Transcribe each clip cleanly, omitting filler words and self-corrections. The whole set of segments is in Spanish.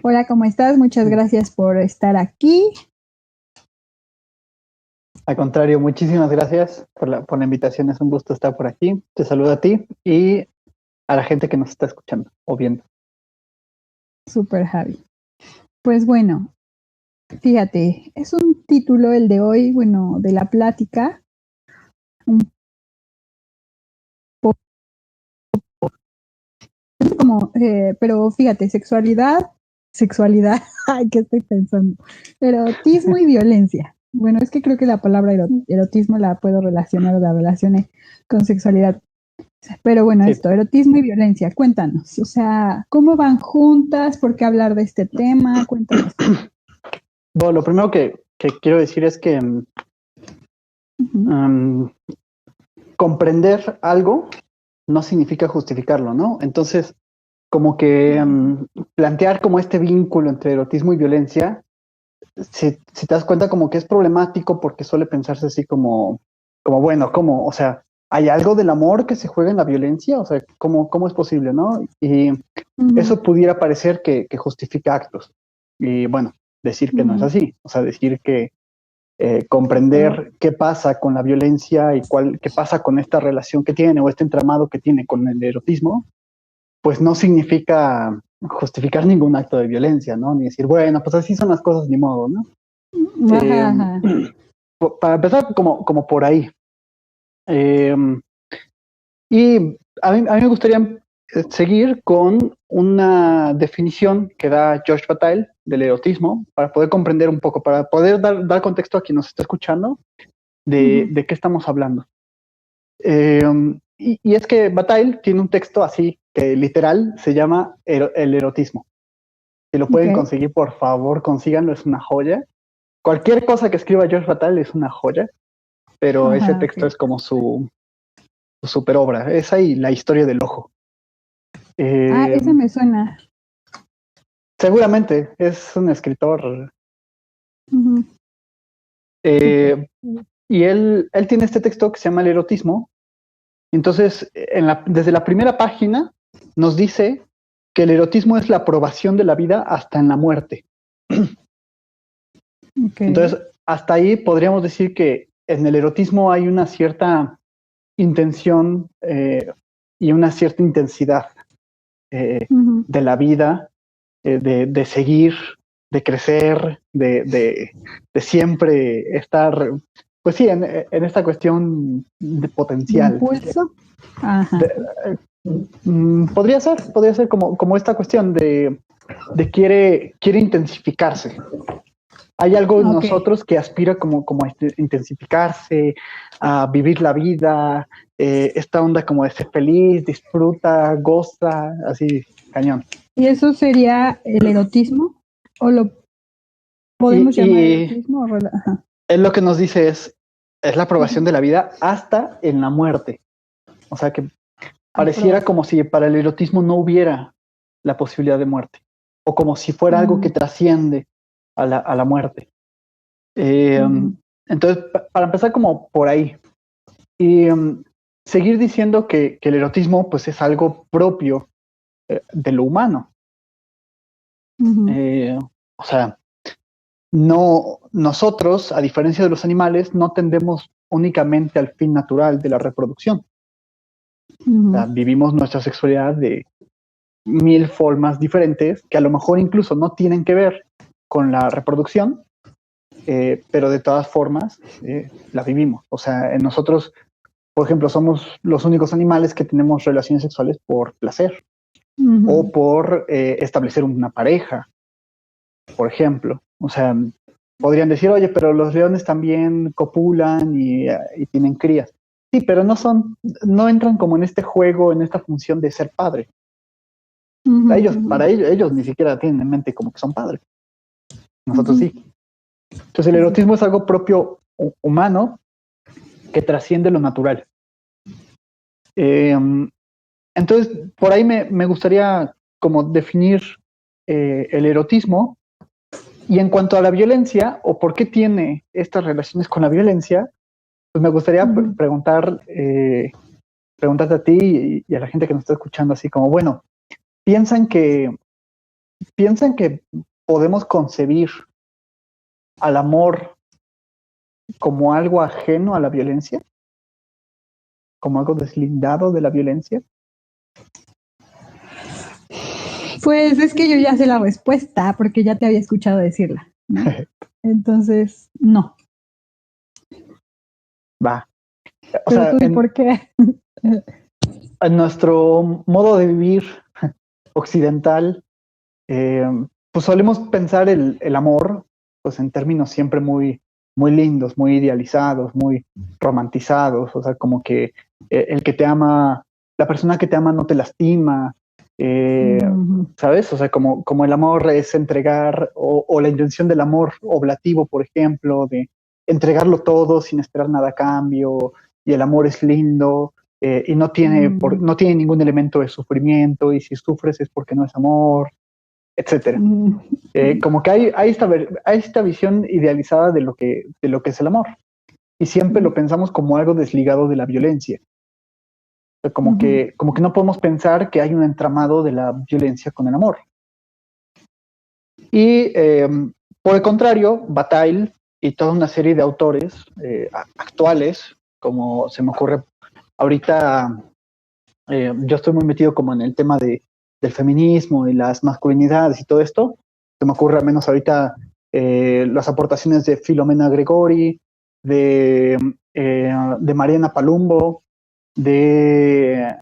Hola, ¿cómo estás? Muchas gracias por estar aquí. Al contrario, muchísimas gracias por la invitación. Es un gusto estar por aquí. Te saludo a ti y a la gente que nos está escuchando o viendo. Súper, Javi. Pues bueno, fíjate, es un título el de hoy, bueno, de la plática. Un poco como, pero fíjate, sexualidad, ay, ¿qué estoy pensando? Erotismo y violencia. Bueno, es que creo que la palabra erotismo la puedo relacionar o la relacioné con sexualidad. Pero bueno, Sí. esto, erotismo y violencia, cuéntanos, o sea, ¿cómo van juntas? ¿Por qué hablar de este tema? Cuéntanos. Bueno, lo primero que quiero decir es que comprender algo no significa justificarlo, ¿no? Entonces, como que plantear como este vínculo entre erotismo y violencia, si te das cuenta como que es problemático porque suele pensarse así bueno, ¿cómo? O sea, ¿hay algo del amor que se juega en la violencia? O sea, ¿cómo es posible, no? Y eso pudiera parecer que justifica actos. Y bueno, decir que no es así. O sea, decir que comprender qué pasa con la violencia y qué pasa con esta relación que tiene o este entramado que tiene con el erotismo, pues no significa justificar ningún acto de violencia, ¿no? Ni decir, bueno, pues así son las cosas, ni modo, ¿no? Ajá. Para empezar, como por ahí. Eh, y a mí me gustaría seguir con una definición que da George Bataille del erotismo para poder comprender un poco, para poder dar contexto a quien nos está escuchando de qué estamos hablando. Y es que Bataille tiene un texto así que literal se llama El erotismo. Si lo pueden conseguir, por favor, consíganlo, es una joya. Cualquier cosa que escriba George Bataille es una joya, pero ese texto es como su super obra. Es ahí la historia del ojo. Ese me suena. Seguramente es un escritor. Y él tiene este texto que se llama El erotismo. Entonces, desde la primera página nos dice que el erotismo es la aprobación de la vida hasta en la muerte. Entonces, hasta ahí podríamos decir que en el erotismo hay una cierta intención y una cierta intensidad de la vida, de seguir, de crecer, de siempre estar, pues sí, en esta cuestión de potencial. ¿Impulso? Ajá. Podría ser como esta cuestión de quiere intensificarse. Hay algo en nosotros que aspira como a intensificarse, a vivir la vida, esta onda como de ser feliz, disfruta, goza, así, cañón. ¿Y eso sería el erotismo? ¿O lo podemos llamar erotismo? Ajá. Él lo que nos dice es la aprobación de la vida hasta en la muerte. O sea que pareciera como si para el erotismo no hubiera la posibilidad de muerte, o como si fuera algo que trasciende a la muerte. Entonces, para empezar como por ahí, y seguir diciendo que el erotismo pues es algo propio de lo humano. O sea, no, nosotros, a diferencia de los animales, no tendemos únicamente al fin natural de la reproducción. O sea, vivimos nuestra sexualidad de 1000 formas diferentes que a lo mejor incluso no tienen que ver con la reproducción, pero de todas formas la vivimos. O sea, en nosotros, por ejemplo, somos los únicos animales que tenemos relaciones sexuales por placer o por establecer una pareja, por ejemplo. O sea, podrían decir, oye, pero los leones también copulan y tienen crías. Sí, pero no entran como en este juego, en esta función de ser padre. Para ellos ni siquiera tienen en mente como que son padres. Nosotros sí. Entonces el erotismo es algo propio humano que trasciende lo natural. Entonces, por ahí me gustaría como definir el erotismo. Y en cuanto a la violencia, o por qué tiene estas relaciones con la violencia, pues me gustaría preguntarte a ti y a la gente que nos está escuchando así como, bueno, ¿piensan que ¿piensan que podemos concebir al amor como algo ajeno a la violencia? ¿Como algo deslindado de la violencia? Pues es que yo ya sé la respuesta porque ya te había escuchado decirla, ¿no? Entonces, no. Va. O Pero sea, tú, ¿y por qué? en nuestro modo de vivir occidental, pues solemos pensar el amor pues en términos siempre muy, muy lindos, muy idealizados, muy romantizados, o sea, como que el que te ama, la persona que te ama no te lastima, ¿sabes? O sea, como el amor es entregar, o la intención del amor oblativo, por ejemplo, de entregarlo todo sin esperar nada a cambio, y el amor es lindo, y no no tiene ningún elemento de sufrimiento, y si sufres es porque no es amor, etcétera. Como que hay esta visión idealizada de lo que es el amor, y siempre lo pensamos como algo desligado de la violencia. O sea, como que no podemos pensar que hay un entramado de la violencia con el amor. Y por el contrario, Bataille y toda una serie de autores actuales, como se me ocurre ahorita, yo estoy muy metido como en el tema del feminismo y las masculinidades y todo esto. Se me ocurre al menos ahorita las aportaciones de Filomena Gregori, de Mariana Palumbo, de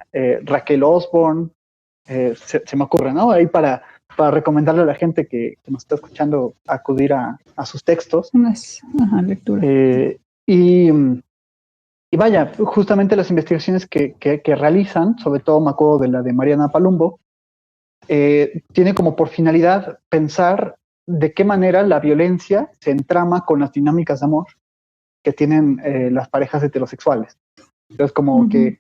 Raquel Osborne, se me ocurre, ¿no? Ahí para recomendarle a la gente que nos está escuchando acudir a sus textos. Lectura. Y vaya, justamente las investigaciones que realizan, sobre todo me acuerdo de la de Mariana Palumbo, tiene como por finalidad pensar de qué manera la violencia se entrama con las dinámicas de amor que tienen las parejas heterosexuales. Entonces, como que,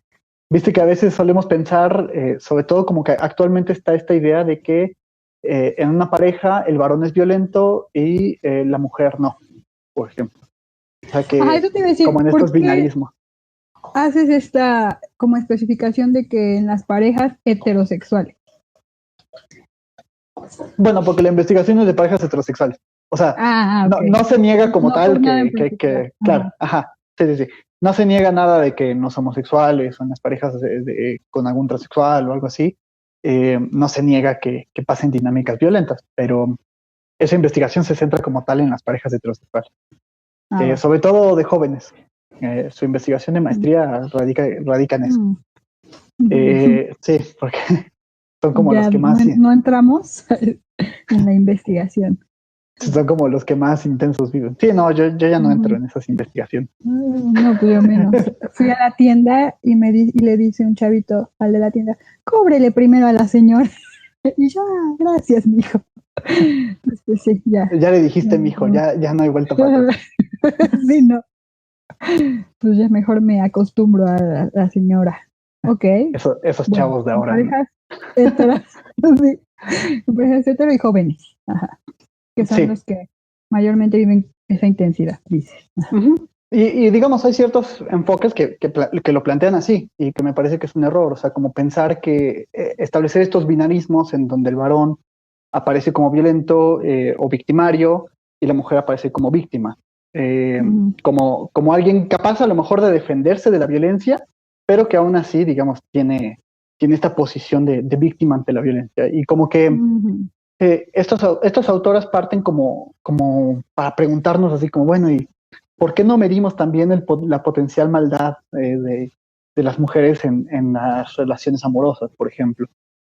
viste que a veces solemos pensar, sobre todo como que actualmente está esta idea de que en una pareja el varón es violento y la mujer no, por ejemplo. O sea que, eso te iba a decir, como en estos binarismos. Haces esta como especificación de que en las parejas heterosexuales. Bueno, porque la investigación es de parejas heterosexuales. O sea, okay. no se niega como no tal que claro, sí. No se niega nada de que no somos homosexuales o en las parejas con algún transexual o algo así. No se niega que pasen dinámicas violentas, pero esa investigación se centra como tal en las parejas heterosexuales. Sobre todo de jóvenes. Su investigación de maestría radica en eso. Sí, porque son como los que más... No entramos en la investigación. Son como los que más intensos viven. Sí, no, yo ya no entro en esas investigaciones. No, pues yo menos. Fui a la tienda y le dice un chavito al de la tienda, cóbrele primero a la señora. Y yo, gracias, mijo. Pues sí, ya. Ya le dijiste, mijo, ya no hay vuelta para atrás. Sí, no. Pues ya mejor me acostumbro a la señora. Ok. Esos chavos de ahora. Parejas heteros, sí. Parejas hetero y jóvenes. Ajá. Que son los que mayormente viven esa intensidad, dice. Y digamos, hay ciertos enfoques que lo plantean así y que me parece que es un error. O sea, como pensar que establecer estos binarismos en donde el varón aparece como violento o victimario y la mujer aparece como víctima. Como alguien capaz a lo mejor de defenderse de la violencia, pero que aún así, digamos, tiene esta posición de víctima ante la violencia. Y como que estas autoras parten como para preguntarnos así como, bueno, ¿y por qué no medimos también la potencial maldad de las mujeres en las relaciones amorosas, por ejemplo?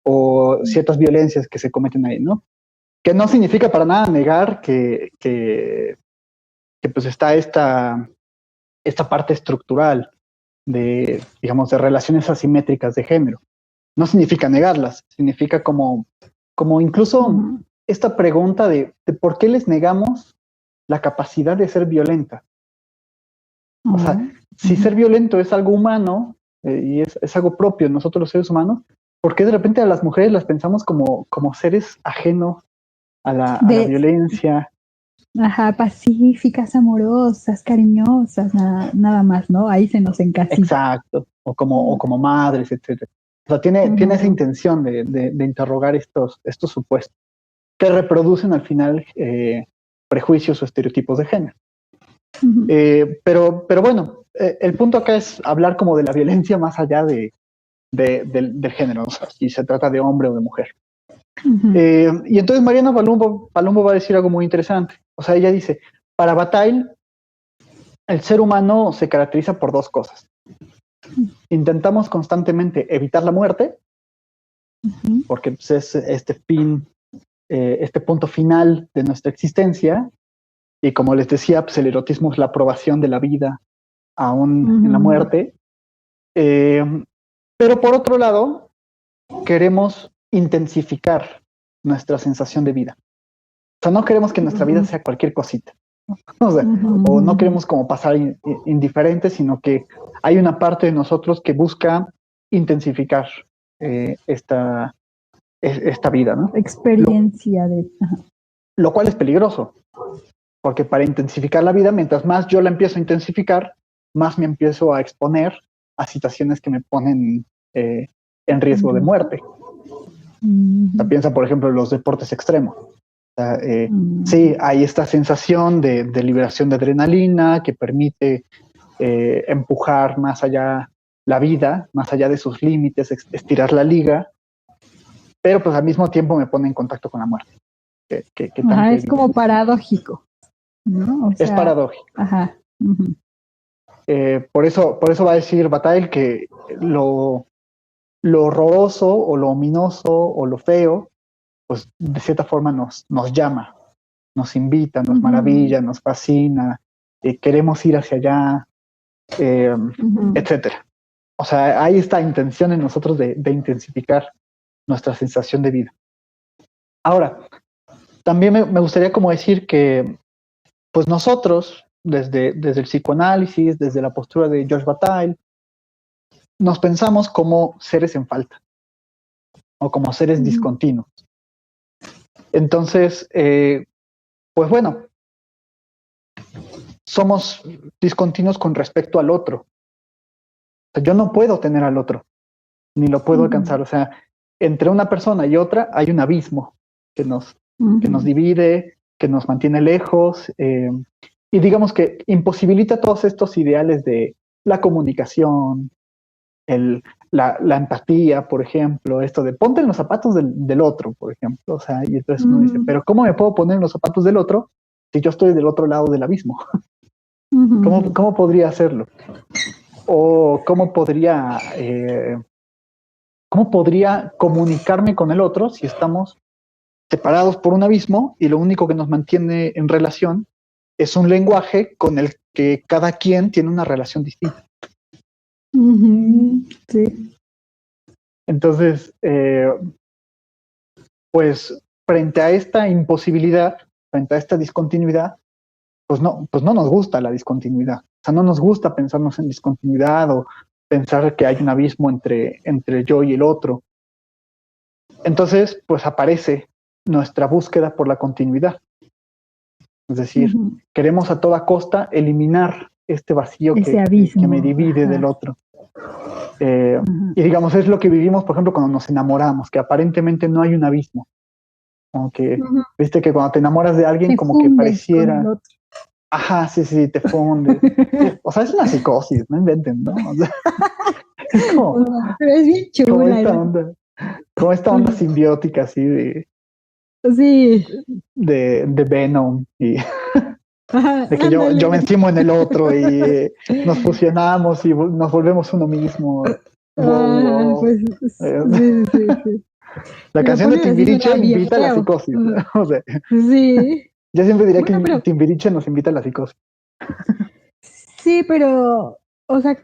O ciertas violencias que se cometen ahí, ¿no? Que no significa para nada negar que pues está esta parte estructural de, digamos, de relaciones asimétricas de género. No significa negarlas, significa como incluso esta pregunta de por qué les negamos la capacidad de ser violenta. O sea, si ser violento es algo humano y es algo propio de nosotros los seres humanos, ¿por qué de repente a las mujeres las pensamos como seres ajenos a la violencia? Ajá, pacíficas, amorosas, cariñosas, nada más, ¿no? Ahí se nos encasilla. Exacto, o como madres, etcétera. O sea, tiene esa intención de interrogar estos supuestos. que reproducen al final prejuicios o estereotipos de género. Ujú. Pero bueno, el punto acá es hablar como de la violencia más allá del género, o sea, si se trata de hombre o de mujer. Ujú. Y entonces Mariana Palumbo va a decir algo muy interesante. O sea, ella dice, para Bataille, el ser humano se caracteriza por dos cosas. Intentamos constantemente evitar la muerte, Ujú. porque pues, es este fin, este punto final de nuestra existencia. Y como les decía, pues el erotismo es la aprobación de la vida aún en la Ujú. muerte. Pero por otro lado, queremos intensificar nuestra sensación de vida. O sea, no queremos que nuestra vida Ujú. sea cualquier cosita. O sea, o no Ujú. queremos como pasar indiferente, sino que hay una parte de nosotros que busca intensificar esta vida, ¿no? Experiencia de... Ajá. Lo cual es peligroso, porque para intensificar la vida, mientras más yo la empiezo a intensificar, más me empiezo a exponer a situaciones que me ponen en riesgo de muerte. O sea, piensa, por ejemplo, en los deportes extremos. O sea, sí, hay esta sensación de liberación de adrenalina que permite empujar más allá la vida, más allá de sus límites, estirar la liga, pero pues al mismo tiempo me pone en contacto con la muerte. Que Ajá, tanto es como paradójico, ¿no? O es sea, paradójico. ajá. Uh-huh. Por eso va a decir Bataille que lo horroroso o lo ominoso o lo feo, pues de cierta forma nos llama, nos invita, nos maravilla, nos fascina, queremos ir hacia allá, etcétera. O sea, hay esta intención en nosotros de intensificar nuestra sensación de vida. Ahora, también me gustaría como decir que, pues nosotros, desde el psicoanálisis, desde la postura de George Bataille, nos pensamos como seres en falta o como seres discontinuos. Entonces, pues bueno, somos discontinuos con respecto al otro. O sea, yo no puedo tener al otro, ni lo puedo alcanzar. O sea, entre una persona y otra hay un abismo que nos divide, que nos mantiene lejos, y digamos que imposibilita todos estos ideales de la comunicación, la empatía, por ejemplo, esto de ponte en los zapatos del otro, por ejemplo. O sea, y entonces uno dice, pero ¿cómo me puedo poner en los zapatos del otro si yo estoy del otro lado del abismo? ¿Cómo podría hacerlo? ¿O cómo podría comunicarme con el otro si estamos separados por un abismo y lo único que nos mantiene en relación es un lenguaje con el que cada quien tiene una relación distinta? Sí. Entonces, pues frente a esta imposibilidad, frente a esta discontinuidad, pues no nos gusta la discontinuidad. O sea, no nos gusta pensarnos en discontinuidad o pensar que hay un abismo entre yo y el otro. Entonces, pues aparece nuestra búsqueda por la continuidad. Es decir, queremos a toda costa eliminar este vacío que me divide del otro. Y digamos, es lo que vivimos, por ejemplo, cuando nos enamoramos, que aparentemente no hay un abismo. Como que, viste que cuando te enamoras de alguien, te como que pareciera... Otro. Ajá, sí, te fundes. O sea, es una psicosis, no inventen, ¿no? O sea, es como... Pero es bien chula. Como esta onda simbiótica, así de... Sí. De Venom y... Ajá, de que yo me encimo en el otro y nos fusionamos y nos volvemos uno mismo. Wow. Pues, sí. La canción de Timbiriche invita a la psicosis. O sea, sí. Yo siempre diría que Timbiriche nos invita a la psicosis. Sí, pero, o sea,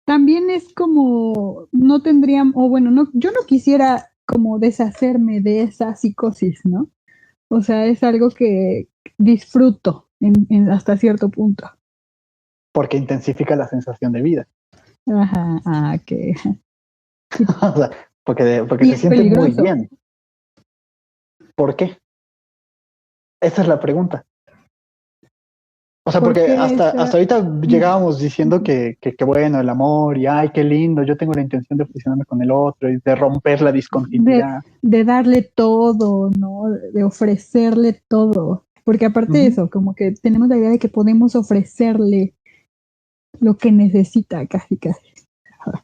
también es como, no tendríamos, o bueno, no, yo no quisiera como deshacerme de esa psicosis, ¿no? O sea, es algo que disfruto hasta cierto punto. Porque intensifica la sensación de vida. Ajá, que... O sea, porque se siente muy bien. ¿Por qué? Esa es la pregunta. O sea, porque hasta ahorita llegábamos diciendo que bueno, el amor y ay, qué lindo, yo tengo la intención de fusionarme con el otro y de romper la discontinuidad. De darle todo, ¿no? De ofrecerle todo. Porque aparte de eso, como que tenemos la idea de que podemos ofrecerle lo que necesita, casi, casi.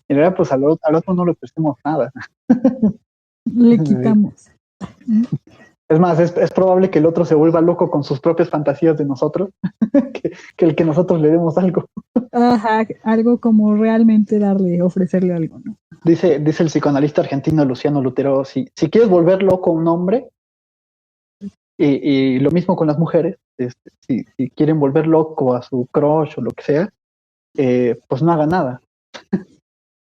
En realidad, pues al otro no le ofrecemos nada. Le quitamos. Es más, es probable que el otro se vuelva loco con sus propias fantasías de nosotros, que el que nosotros le demos algo. Ajá, algo como realmente ofrecerle algo, ¿no? Dice el psicoanalista argentino Luciano Lutero, si quieres volver loco a un hombre, y lo mismo con las mujeres, si quieren volver loco a su crush o lo que sea, pues no haga nada.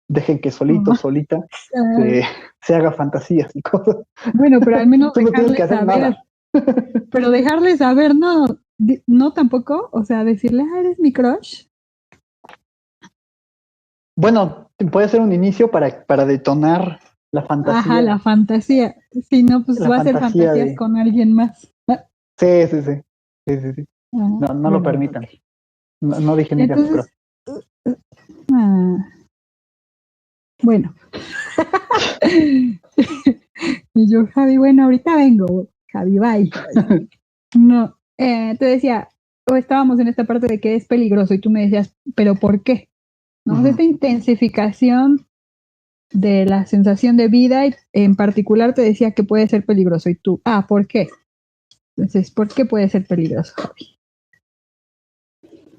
Dejen que solita se haga fantasías y cosas. Bueno, pero al menos Tú no tienes que hacer saber. nada. Pero dejarle saber, no tampoco, o sea, decirle, eres mi crush. Bueno, puede ser un inicio para detonar la fantasía. Ajá, la fantasía. Si no, pues va a ser fantasías con alguien más. Sí. No lo permitan. No dejen ir a su crush. Bueno. Y yo, Javi, bueno, ahorita vengo. Javi, bye. No, te decía, o estábamos en esta parte de que es peligroso y tú me decías, ¿pero por qué? ¿No? Esta intensificación de la sensación de vida y en particular te decía que puede ser peligroso y tú, ¿por qué? Entonces, ¿por qué puede ser peligroso, Javi?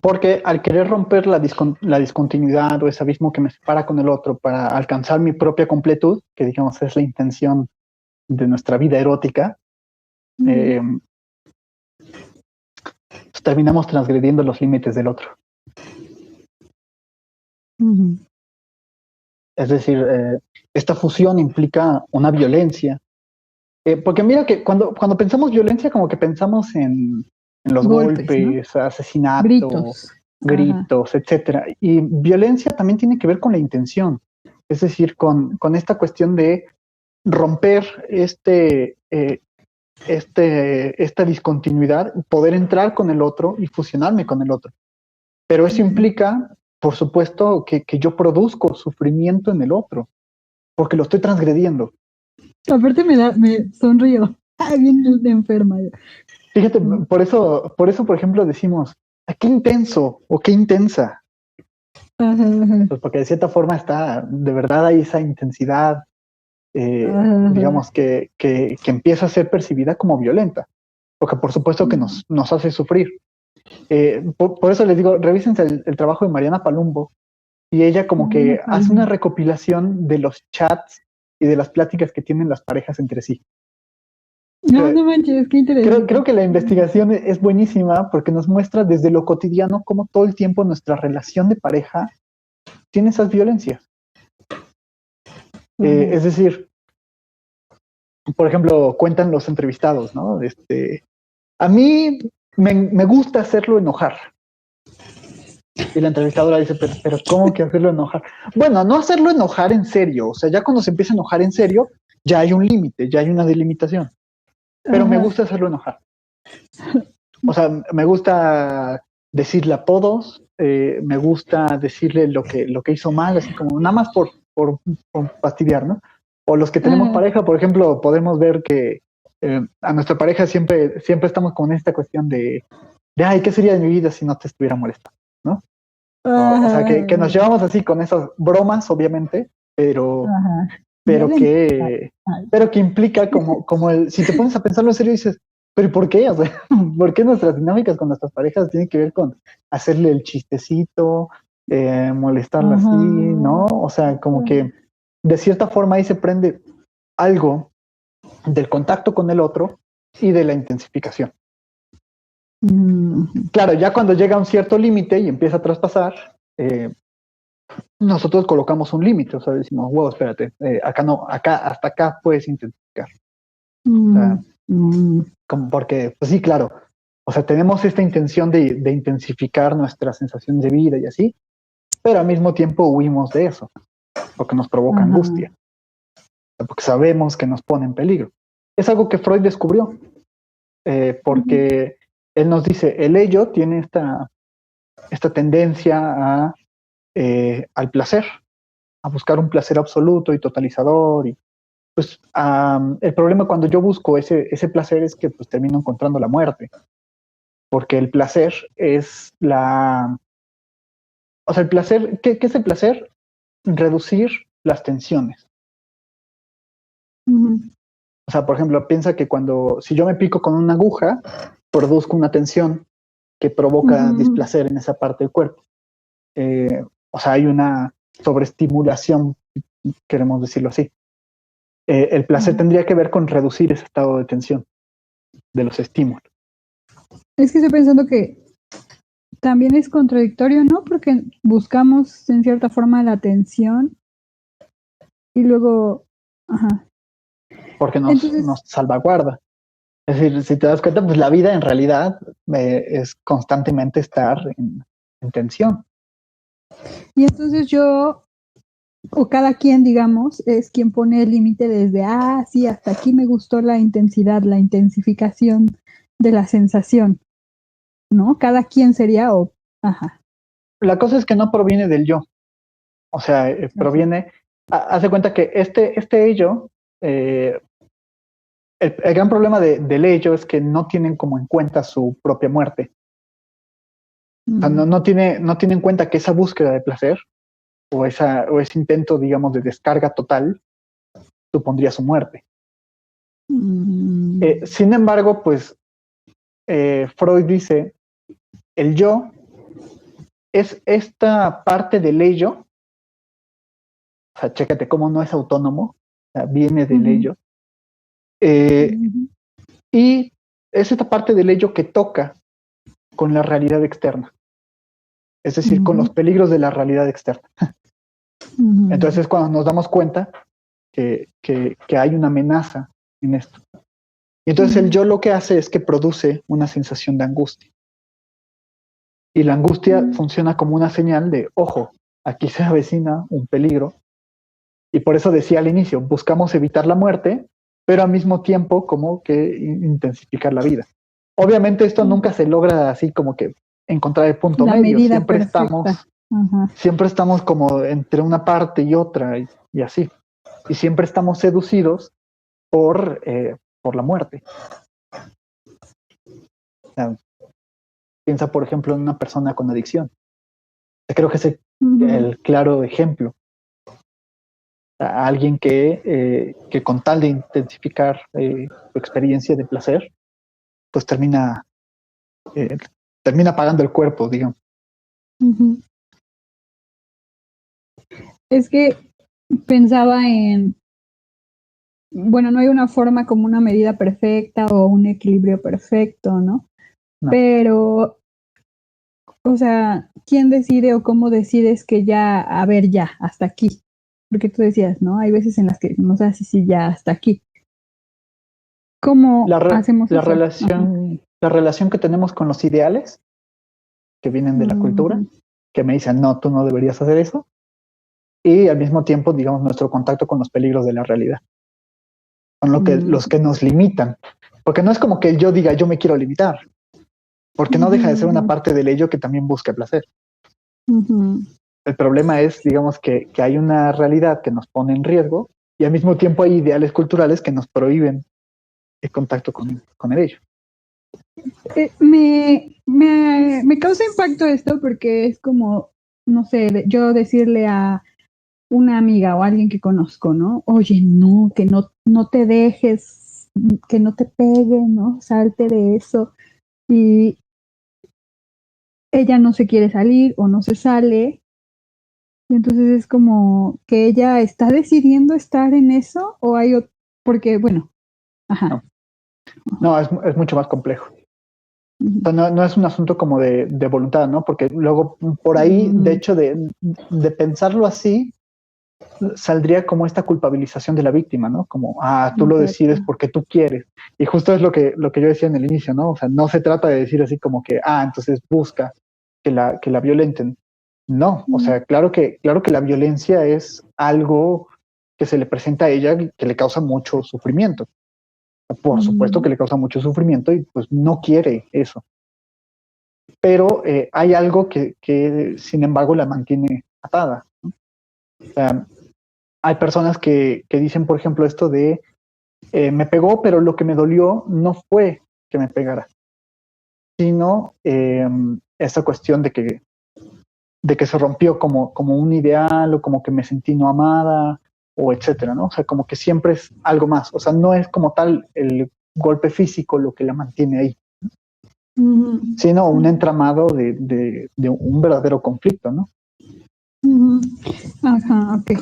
Porque al querer romper la discontinuidad o ese abismo que me separa con el otro para alcanzar mi propia completud, que digamos es la intención de nuestra vida erótica, pues terminamos transgrediendo los límites del otro. Es decir, esta fusión implica una violencia. Porque mira que cuando pensamos violencia, como que pensamos en los golpes, ¿no? Asesinatos, gritos, etcétera. Y violencia también tiene que ver con la intención. Es decir, con esta cuestión de romper esta discontinuidad, poder entrar con el otro y fusionarme con el otro. Pero eso implica, por supuesto, que yo produzco sufrimiento en el otro, porque lo estoy transgrediendo. Aparte me sonrío, bien enferma. Fíjate, por eso, por ejemplo, decimos, qué intenso o qué intensa. Pues porque de cierta forma de verdad hay esa intensidad, digamos, que empieza a ser percibida como violenta, porque por supuesto que nos hace sufrir. Por eso les digo, revísense el trabajo de Mariana Palumbo, y ella como que hace una recopilación de los chats y de las pláticas que tienen las parejas entre sí. No manches, qué interesante. Creo que la investigación es buenísima porque nos muestra desde lo cotidiano cómo todo el tiempo nuestra relación de pareja tiene esas violencias. Es decir, por ejemplo, cuentan los entrevistados, ¿no? A mí me gusta hacerlo enojar. Y la entrevistadora dice, pero ¿cómo que hacerlo enojar? Bueno, no hacerlo enojar en serio. O sea, ya cuando se empieza a enojar en serio, ya hay un límite, ya hay una delimitación. Pero me gusta hacerlo enojar. O sea, me gusta decirle apodos, me gusta decirle lo que hizo mal, así como nada más por fastidiar, ¿no? O los que tenemos pareja, por ejemplo, podemos ver que a nuestra pareja siempre estamos con esta cuestión de ay, ¿qué sería de mi vida si no te estuviera molestando? ¿No? O sea, que nos llevamos así con esas bromas, obviamente, pero que implica como si te pones a pensarlo en serio, dices, ¿pero por qué? O sea, ¿por qué nuestras dinámicas con nuestras parejas tienen que ver con hacerle el chistecito, molestarla así, ¿no? O sea, como que de cierta forma ahí se prende algo del contacto con el otro y de la intensificación. Claro, ya cuando llega a un cierto límite y empieza a traspasar, nosotros colocamos un límite, o sea, decimos, wow, espérate, hasta acá puedes intensificar. O sea, como porque, pues sí, claro, o sea, tenemos esta intención de intensificar nuestra sensación de vida y así, pero al mismo tiempo huimos de eso, porque nos provoca angustia, porque sabemos que nos pone en peligro. Es algo que Freud descubrió, porque él nos dice, el ello tiene esta tendencia al placer, a buscar un placer absoluto y totalizador. Y pues el problema cuando yo busco ese placer es que pues termino encontrando la muerte, porque el placer es o sea, el placer, ¿qué es el placer? Reducir las tensiones. Ujú. O sea, por ejemplo, piensa que si yo me pico con una aguja, produzco una tensión que provoca displacer en esa parte del cuerpo. O sea, hay una sobreestimulación, queremos decirlo así. El placer tendría que ver con reducir ese estado de tensión de los estímulos. Es que estoy pensando que también es contradictorio, ¿no? Porque buscamos en cierta forma la atención y luego, ajá. Porque Entonces, nos salvaguarda. Es decir, si te das cuenta, pues la vida en realidad es constantemente estar en tensión. y entonces yo, o cada quien, digamos, es quien pone el límite desde, sí, hasta aquí me gustó la intensidad, la intensificación de la sensación, ¿no? Cada quien sería, ajá. La cosa es que no proviene del yo. O sea, proviene, haz de cuenta que este ello, el gran problema del ello es que no tienen como en cuenta su propia muerte. O sea, no tiene en cuenta que esa búsqueda de placer o ese intento, digamos, de descarga total supondría su muerte. Sin embargo, pues Freud dice, el yo es esta parte del ello, o sea, chécate cómo no es autónomo, o sea, viene del ello, y es esta parte del ello que toca con la realidad externa, es decir, con los peligros de la realidad externa. Entonces es cuando nos damos cuenta que hay una amenaza en esto. Y entonces el yo lo que hace es que produce una sensación de angustia. Y la angustia funciona como una señal de, ojo, aquí se avecina un peligro. Y por eso decía al inicio, buscamos evitar la muerte, pero al mismo tiempo como que intensificar la vida. Obviamente esto nunca se logra así como que encontrar el punto la medio. medida perfecta. Siempre estamos como entre una parte y otra y así. Y siempre estamos seducidos por la muerte. O sea, piensa, por ejemplo, en una persona con adicción. Creo que es el claro ejemplo. A alguien que con tal de intensificar su experiencia de placer, pues termina pagando el cuerpo, digamos. Es que pensaba en, bueno, no hay una forma como una medida perfecta o un equilibrio perfecto, ¿no? Pero, o sea, ¿quién decide o cómo decides que ya, a ver, ya, hasta aquí? Porque tú decías, ¿no? Hay veces en las que no sé si ya hasta aquí. ¿Cómo hacemos la eso? La relación que tenemos con los ideales que vienen de la cultura, que me dicen, no, tú no deberías hacer eso. Y al mismo tiempo, digamos, nuestro contacto con los peligros de la realidad. Son los que nos limitan. Porque no es como que yo diga, yo me quiero limitar. Porque no deja de ser una parte del ello que también busca placer. El problema es, digamos, que hay una realidad que nos pone en riesgo y al mismo tiempo hay ideales culturales que nos prohíben el contacto con el ello. Me causa impacto esto porque es como, no sé, yo decirle a una amiga o alguien que conozco, ¿no? Oye, no, que no te dejes, que no te pegue, ¿no? Salte de eso. Y ella no se quiere salir o no se sale. Y entonces es como que ella está decidiendo estar en eso o hay otro, porque, bueno, ajá. No, es mucho más complejo. O sea, no es un asunto como de voluntad, ¿no? Porque luego por ahí, de hecho, de pensarlo así, saldría como esta culpabilización de la víctima, ¿no? Como, tú lo decides porque tú quieres. Y justo es lo que yo decía en el inicio, ¿no? O sea, no se trata de decir así como que, entonces busca que la violenten. No, o sea, claro que la violencia es algo que se le presenta a ella que le causa mucho sufrimiento. Por supuesto que le causa mucho sufrimiento y pues no quiere eso. pero hay algo que, sin embargo, la mantiene atada, ¿no? O sea, hay personas que dicen, por ejemplo, esto de me pegó, pero lo que me dolió no fue que me pegara, sino esta cuestión de que se rompió como un ideal o como que me sentí no amada o etcétera, ¿no? O sea, como que siempre es algo más. O sea, no es como tal el golpe físico lo que la mantiene ahí, sino un entramado de un verdadero conflicto, ¿no? Ajá, ok.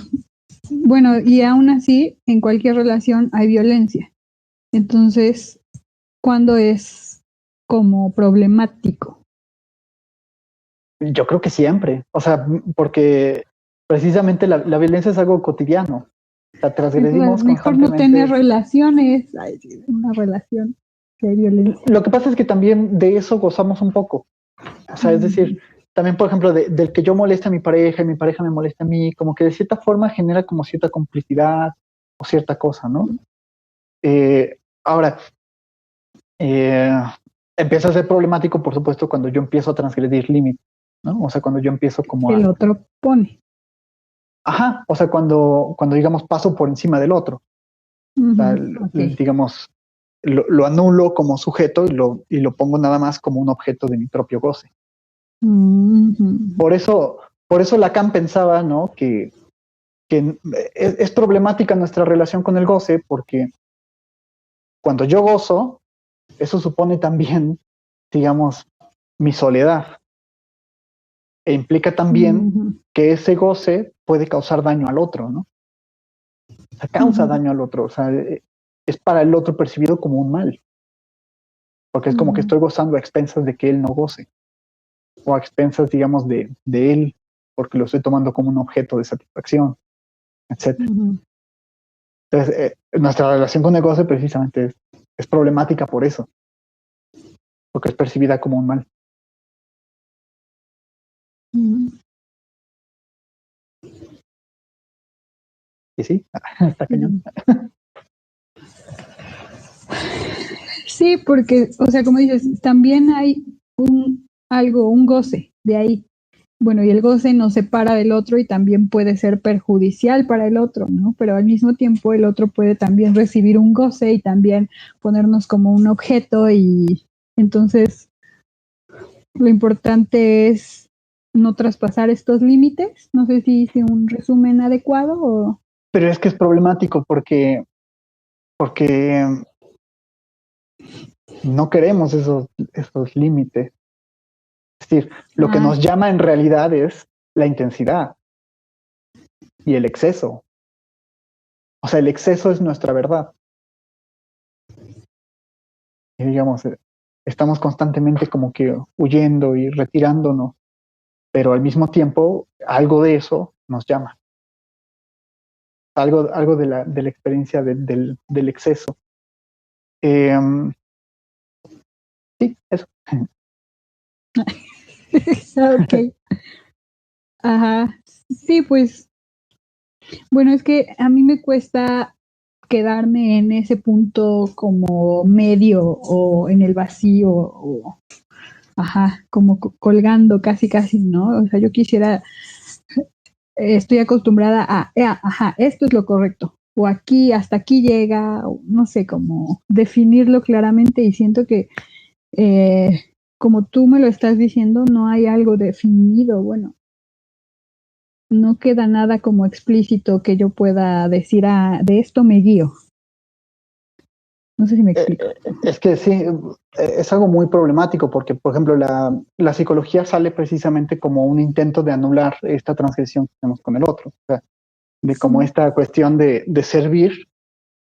Bueno, y aún así, en cualquier relación hay violencia. Entonces, ¿cuándo es como problemático? Yo creo que siempre, o sea, porque precisamente la violencia es algo cotidiano. La transgredimos Mejor no tener constantemente. relaciones. Ay, sí, una relación que hay violencia. Lo que pasa es que también de eso gozamos un poco. O sea, es decir, también, por ejemplo, del que yo moleste a mi pareja y mi pareja me molesta a mí, como que de cierta forma genera como cierta complicidad o cierta cosa, ¿no? Ahora, eh, empieza a ser problemático, por supuesto, cuando yo empiezo a transgredir límites, ¿no? O sea, cuando yo empiezo como Que el otro pone. Ajá, o sea, cuando digamos paso por encima del otro, o sea, Okay. digamos, lo anulo como sujeto y lo pongo nada más como un objeto de mi propio goce. Por eso Lacan pensaba, ¿no? Que es problemática nuestra relación con el goce porque cuando yo gozo, eso supone también, digamos, mi soledad e implica también que ese goce puede causar daño al otro, ¿no? O sea, causa daño al otro, o sea, es para el otro percibido como un mal, porque es como que estoy gozando a expensas de que él no goce, o a expensas, digamos, de él, porque lo estoy tomando como un objeto de satisfacción, etcétera. Entonces, nuestra relación con el goce precisamente es problemática por eso, porque es percibida como un mal. Y sí, está cañón. Sí, porque, o sea, como dices, también hay un goce de ahí. Bueno, y el goce nos separa del otro y también puede ser perjudicial para el otro, ¿no? Pero al mismo tiempo el otro puede también recibir un goce y también ponernos como un objeto y entonces lo importante es no traspasar estos límites. No sé si hice un resumen adecuado o... Pero es que es problemático porque no queremos esos límites. Es decir, lo que nos llama en realidad es la intensidad y el exceso. O sea, el exceso es nuestra verdad. Y digamos, estamos constantemente como que huyendo y retirándonos, pero al mismo tiempo algo de eso nos llama. Algo de la experiencia del exceso. Sí, eso. Ok. Ajá. Sí, pues, bueno, es que a mí me cuesta quedarme en ese punto como medio o en el vacío o, ajá, como colgando casi, ¿no? O sea, yo quisiera, estoy acostumbrada a, ajá, esto es lo correcto, o aquí, hasta aquí llega, o no sé, como definirlo claramente y siento que como tú me lo estás diciendo, no hay algo definido, bueno, no queda nada como explícito que yo pueda decir, ah, de esto me guío. No sé si me explico. Es que sí, es algo muy problemático porque, por ejemplo, la psicología sale precisamente como un intento de anular esta transgresión que tenemos con el otro, o sea, de como esta cuestión de servir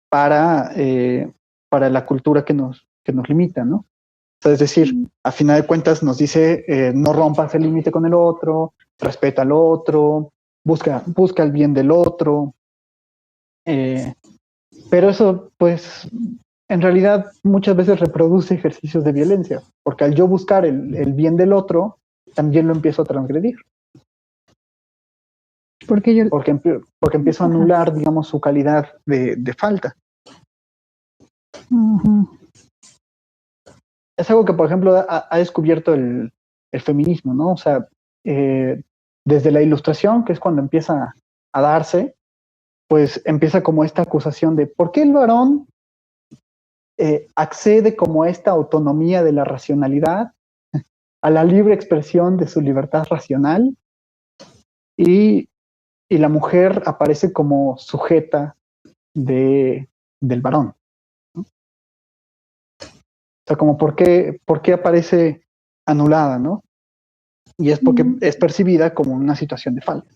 para, la cultura que nos limita, ¿no? O sea, es decir, a final de cuentas nos dice, no rompas el límite con el otro, respeta al otro, busca el bien del otro, pero eso, pues, en realidad muchas veces reproduce ejercicios de violencia, porque al yo buscar el bien del otro, también lo empiezo a transgredir. Porque empiezo a anular, digamos, su calidad de falta. Es algo que, por ejemplo, ha descubierto el feminismo, ¿no? O sea, desde la Ilustración, que es cuando empieza a darse, pues empieza como esta acusación de ¿por qué el varón accede como a esta autonomía de la racionalidad, a la libre expresión de su libertad racional, y la mujer aparece como sujeta del varón, ¿no? O sea, como por qué aparece anulada, ¿no? Y es porque es percibida como una situación de falta.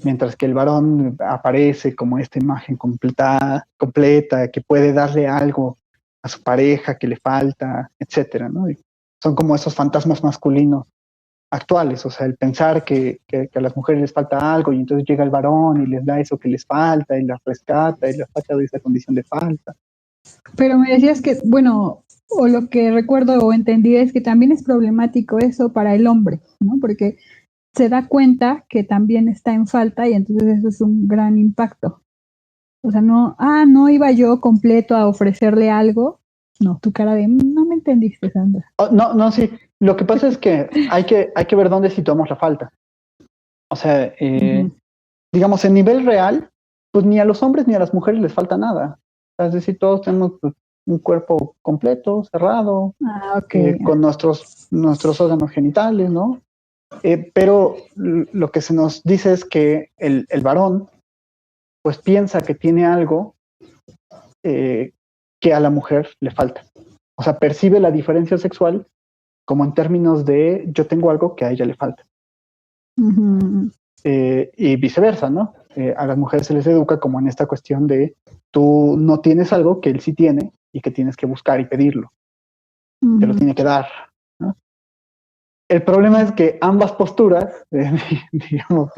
Mientras que el varón aparece como esta imagen completa, que puede darle algo a su pareja que le falta, etcétera, ¿no? Y son como esos fantasmas masculinos actuales, o sea, el pensar que a las mujeres les falta algo y entonces llega el varón y les da eso que les falta y las rescata y las saca de esa condición de falta. Pero me decías que, bueno, o lo que recuerdo o entendí es que también es problemático eso para el hombre, ¿no? Porque se da cuenta que también está en falta y entonces eso es un gran impacto. O sea, no iba yo completo a ofrecerle algo. No, tu cara de, no me entendiste, Sandra. Oh, no, sí. Lo que pasa es que hay que ver dónde situamos la falta. O sea, digamos, en nivel real, pues ni a los hombres ni a las mujeres les falta nada. Es decir, todos tenemos pues, un cuerpo completo, cerrado, con nuestros órganos genitales, ¿no? Pero lo que se nos dice es que el varón, pues piensa que tiene algo que a la mujer le falta. O sea, percibe la diferencia sexual como en términos de yo tengo algo que a ella le falta. Y viceversa, ¿no? A las mujeres se les educa como en esta cuestión de tú no tienes algo que él sí tiene y que tienes que buscar y pedirlo. Te lo tiene que dar, ¿no? El problema es que ambas posturas, digamos,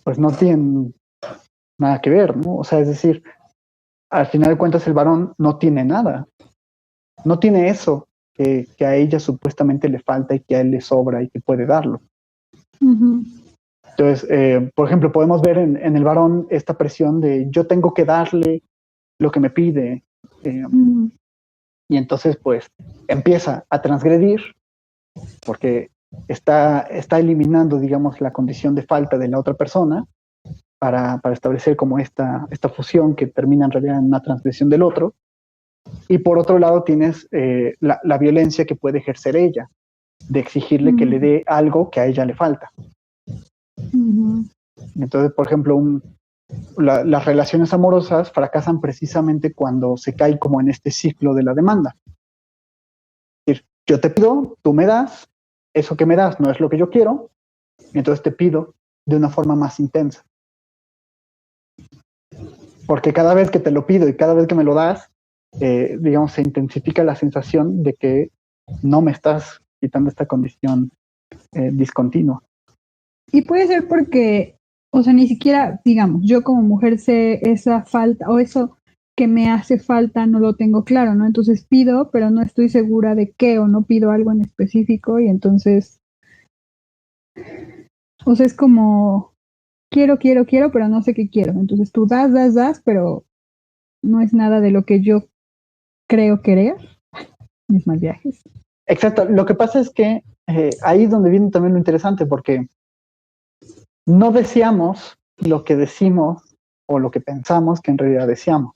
pues no tienen nada que ver, ¿no? O sea, es decir, al final de cuentas el varón no tiene nada, no tiene eso que a ella supuestamente le falta y que a él le sobra y que puede darlo. Entonces, por ejemplo, podemos ver en el varón esta presión de yo tengo que darle lo que me pide, y entonces pues empieza a transgredir porque está eliminando, digamos, la condición de falta de la otra persona para establecer como esta fusión que termina en realidad en una transgresión del otro. Y por otro lado tienes la violencia que puede ejercer ella, de exigirle que le dé algo que a ella le falta. Entonces, por ejemplo, las relaciones amorosas fracasan precisamente cuando se cae como en este ciclo de la demanda. Es decir, yo te pido, tú me das, eso que me das no es lo que yo quiero, entonces te pido de una forma más intensa. Porque cada vez que te lo pido y cada vez que me lo das, digamos, se intensifica la sensación de que no me estás quitando esta condición discontinua. Y puede ser porque, o sea, ni siquiera, digamos, yo como mujer sé esa falta o eso que me hace falta no lo tengo claro, ¿no? Entonces pido, pero no estoy segura de qué o no pido algo en específico y entonces, o sea, es como quiero, pero no sé qué quiero. Entonces tú das, pero no es nada de lo que yo creo querer. Mis mal viajes. Exacto. Lo que pasa es que ahí es donde viene también lo interesante, porque no deseamos lo que decimos o lo que pensamos que en realidad deseamos.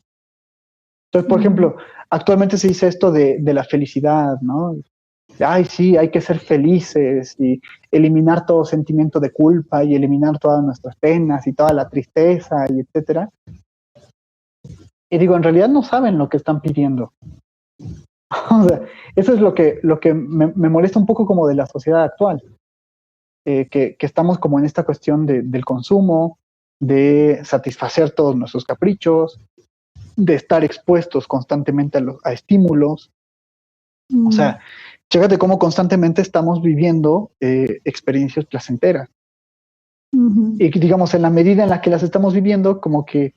Entonces, por ejemplo, actualmente se dice esto de la felicidad, ¿no? Ay, sí, hay que ser felices y eliminar todo sentimiento de culpa y eliminar todas nuestras penas y toda la tristeza y etcétera. Y digo, en realidad no saben lo que están pidiendo. O sea, eso es lo que me molesta un poco como de la sociedad actual, que estamos como en esta cuestión del consumo, de satisfacer todos nuestros caprichos, de estar expuestos constantemente a estímulos. O sea, chécate cómo constantemente estamos viviendo experiencias placenteras. Y digamos, en la medida en la que las estamos viviendo, como que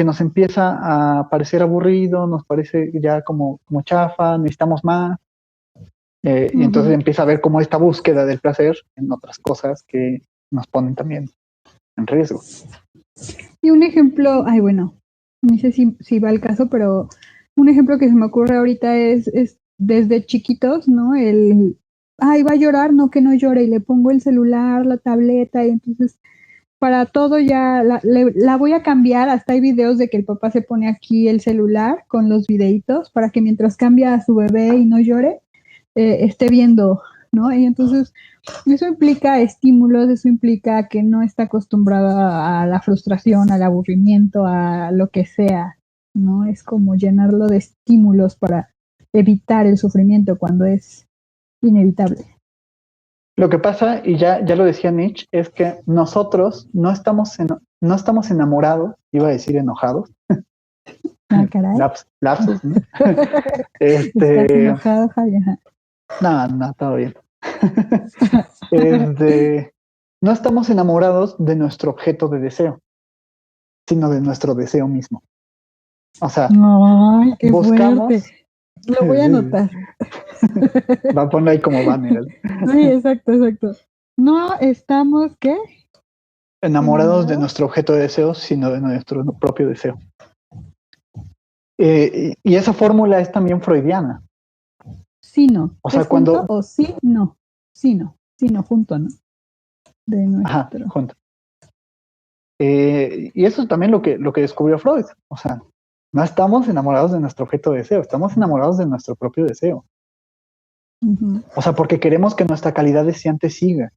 nos empieza a parecer aburrido, nos parece ya como chafa, necesitamos más. Y entonces empieza a haber como esta búsqueda del placer en otras cosas que nos ponen también en riesgo. Y un ejemplo, bueno, no sé si va al caso, pero un ejemplo que se me ocurre ahorita es desde chiquitos, ¿no? Ay, va a llorar, no, que no llore, y le pongo el celular, la tableta, y entonces para todo ya la voy a cambiar, hasta hay videos de que el papá se pone aquí el celular con los videitos para que mientras cambia a su bebé y no llore, esté viendo, ¿no? Y entonces eso implica estímulos, eso implica que no está acostumbrada a la frustración, al aburrimiento, a lo que sea, ¿no? Es como llenarlo de estímulos para evitar el sufrimiento cuando es inevitable. Lo que pasa, y ya lo decía Nietzsche, es que nosotros no estamos enamorados, iba a decir enojados. Ah, caray. Lapsus, ¿no? ¿Estás enojado, Javier? No, todo bien. No estamos enamorados de nuestro objeto de deseo, sino de nuestro deseo mismo. O sea, ¡ay, qué buscamos. Fuerte! Lo voy a anotar. Va a poner ahí como banner. Sí, exacto. No estamos, ¿qué? Enamorados de nuestro objeto de deseo, sino de nuestro propio deseo. Y esa fórmula es también freudiana. Sí, no. O sea, cuando. Junto o sí, no. Sí, no, junto, ¿no? De nuestro. Ajá, junto. Y eso es también lo que descubrió Freud. O sea, no estamos enamorados de nuestro objeto de deseo, estamos enamorados de nuestro propio deseo. Uh-huh. O sea, porque queremos que nuestra calidad deseante siga.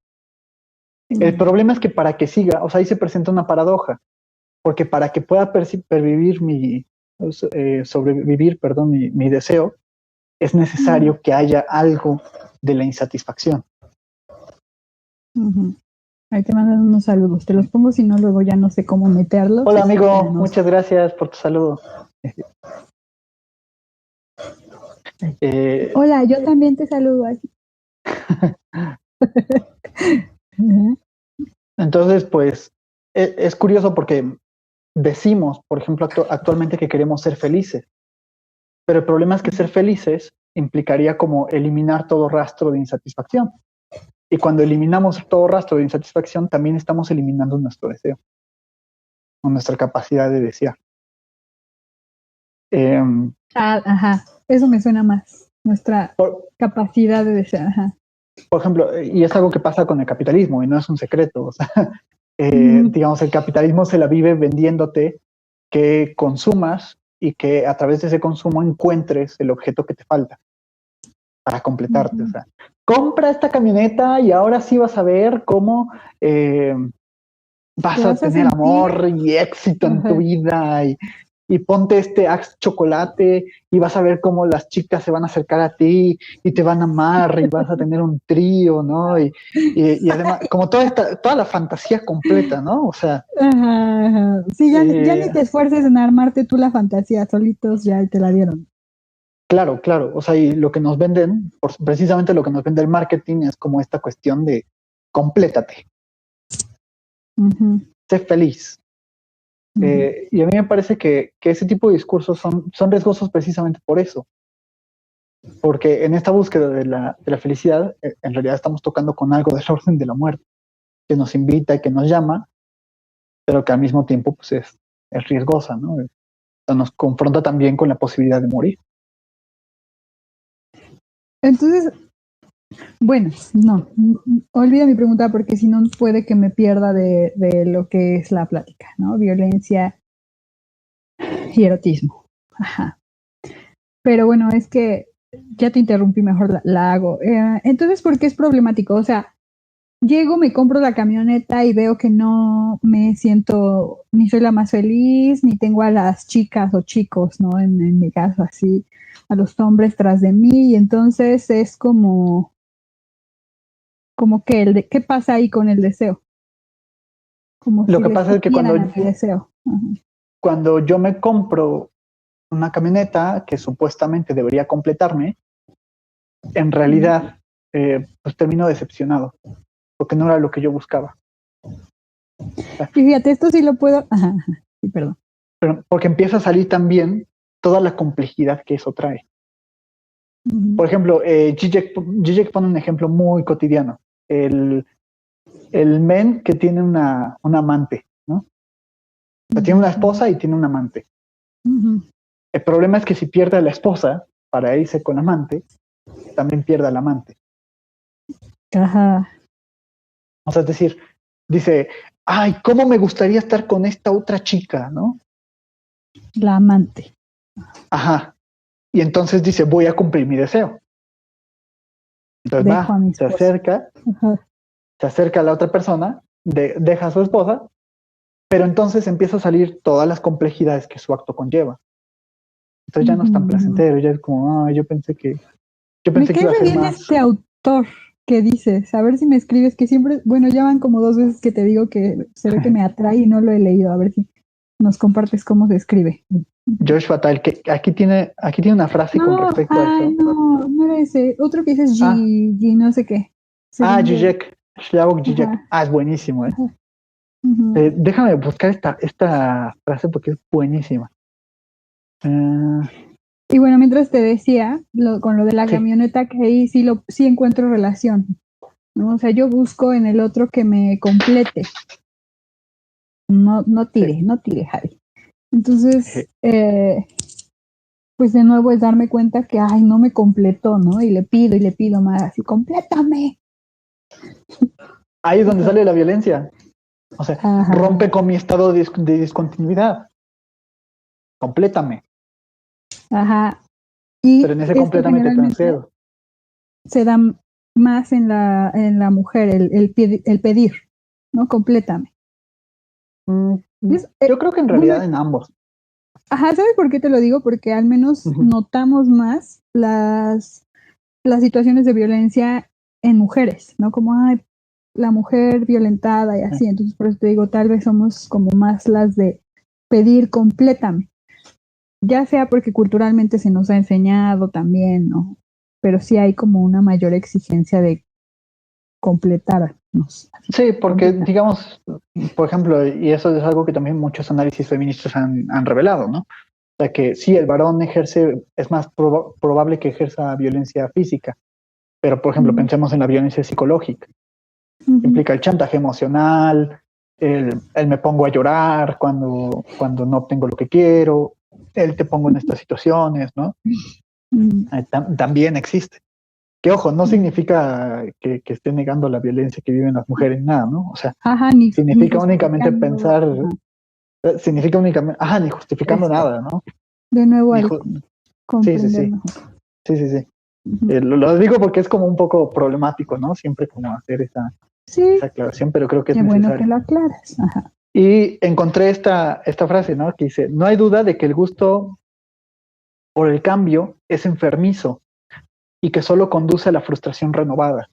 El problema es que para que siga, o sea, ahí se presenta una paradoja, porque para que pueda sobrevivir, mi deseo, es necesario que haya algo de la insatisfacción. Uh-huh. Ahí te mandan unos saludos, te los pongo, si no luego ya no sé cómo meterlos. Hola amigo, muchas gracias por tu saludo. Hola, yo también te saludo así. Entonces, pues, es curioso porque decimos, por ejemplo, actualmente que queremos ser felices, pero el problema es que ser felices implicaría como eliminar todo rastro de insatisfacción. Y cuando eliminamos todo rastro de insatisfacción, también estamos eliminando nuestro deseo, o nuestra capacidad de desear. Ajá, eso me suena más, nuestra capacidad de desear. Ajá. Por ejemplo, y es algo que pasa con el capitalismo, y no es un secreto, o sea, digamos, el capitalismo se la vive vendiéndote que consumas y que a través de ese consumo encuentres el objeto que te falta para completarte. O sea, compra esta camioneta y ahora sí vas a ver cómo vas a tener amor y éxito en tu vida, y ponte este Axe chocolate y vas a ver cómo las chicas se van a acercar a ti y te van a amar y vas a tener un trío, ¿no? Y además, como toda la fantasía completa, ¿no? O sea... Ajá. Sí, ya ni te esfuerces en armarte tú la fantasía, solitos ya te la dieron. Claro, o sea, y lo que nos venden, precisamente lo que nos vende el marketing es como esta cuestión de complétate. Uh-huh. Sé feliz. Y a mí me parece que ese tipo de discursos son riesgosos precisamente por eso. Porque en esta búsqueda de la felicidad, en realidad estamos tocando con algo del orden de la muerte, que nos invita y que nos llama, pero que al mismo tiempo pues es riesgosa, ¿no? O sea, nos confronta también con la posibilidad de morir. Entonces, bueno, no, olvida mi pregunta porque si no puede que me pierda de lo que es la plática, ¿no? Violencia y erotismo. Ajá. Pero bueno, es que ya te interrumpí, mejor la hago. Entonces, ¿por qué es problemático? O sea, llego, me compro la camioneta y veo que no me siento, ni soy la más feliz, ni tengo a las chicas o chicos, ¿no? En mi caso, así, a los hombres tras de mí, y entonces es como que ¿qué pasa ahí con el deseo? Como lo si que pasa es que cuando yo me compro una camioneta que supuestamente debería completarme, en realidad pues termino decepcionado, porque no era lo que yo buscaba. Y fíjate, esto sí lo puedo... Ajá, sí, perdón. Pero porque empieza a salir también toda la complejidad que eso trae. Uh-huh. Por ejemplo, Zizek pone un ejemplo muy cotidiano. El men que tiene una amante, ¿no? O sea, tiene una esposa y tiene un amante. Uh-huh. El problema es que si pierde a la esposa, para irse con la amante, también pierda al amante. Ajá. O sea, es decir, dice, ay, ¿cómo me gustaría estar con esta otra chica, ¿no? La amante. Ajá. Y entonces dice, voy a cumplir mi deseo. Entonces Dejo a mi se esposa. acerca, Ajá. se acerca a la otra persona, deja a su esposa, pero entonces empieza a salir todas las complejidades que su acto conlleva. Entonces ya no es tan placentero, ya es como, yo pensé que Me cae iba a muy ser bien más. este autor que dices, a ver si me escribes, que siempre, bueno, ya van como 2 veces que te digo que se ve que me atrae y no lo he leído, a ver si nos compartes cómo se escribe. Josh Fatal, que aquí tiene una frase con No, respecto a eso. no era ese, otro que dices Ah, G no sé qué. Según yo. Zizek, Slavoj Zizek. Ajá. Es buenísimo, ¿eh? Ujú. Déjame buscar esta frase porque es buenísima. Y bueno, mientras te decía, con lo de la Sí, camioneta, que ahí sí encuentro relación, ¿no? O sea, yo busco en el otro que me complete. No sí. tire, Javi. Entonces, pues de nuevo es darme cuenta que, ay, no me completó, ¿no? Y le pido más, y complétame. Ahí es donde Ajá. sale la violencia. O sea, Ajá. rompe con mi estado de discontinuidad. Complétame. Ajá. Pero Y en ese esto complétame te generalmente transcedo. se da más en la mujer, el pedir, ¿no? Complétame. Es, Yo creo que en bueno, realidad en ambos. ajá, ¿sabes por qué te lo digo? Porque al menos Ujú. notamos más las situaciones de violencia en mujeres, ¿no? Como, ay, la mujer violentada y así. Entonces, por eso te digo, tal vez somos como más las de pedir complétame. Ya sea porque culturalmente se nos ha enseñado también, ¿no? Pero sí hay como una mayor exigencia de completarnos. Sí, porque Completa. digamos, por ejemplo, y eso es algo que también muchos análisis feministas han revelado, ¿no? O sea que sí, el varón es más probable que ejerza violencia física, pero por ejemplo, Ujú, pensemos en la violencia psicológica. ujú, Implica el chantaje emocional, el me pongo a llorar cuando no obtengo lo que quiero, el te pongo en estas situaciones, ¿no? ujú, También existe. Que ojo, no ujú. significa que esté negando la violencia que viven las mujeres, nada, ¿no? O sea, Ajá, ni significa únicamente justificando. pensar, Ajá, significa únicamente, ni justificando esto. nada, ¿no? De nuevo Ni al sí, sí, comprender sí, mejor. sí, sí, sí. Ujú. Lo digo porque es como un poco problemático, ¿no? Siempre como hacer esa Sí, aclaración, pero creo que es qué bueno que necesario. lo aclaras. Ajá. Y encontré esta frase, ¿no? Que dice, no hay duda de que el gusto por el cambio es enfermizo y que solo conduce a la frustración renovada.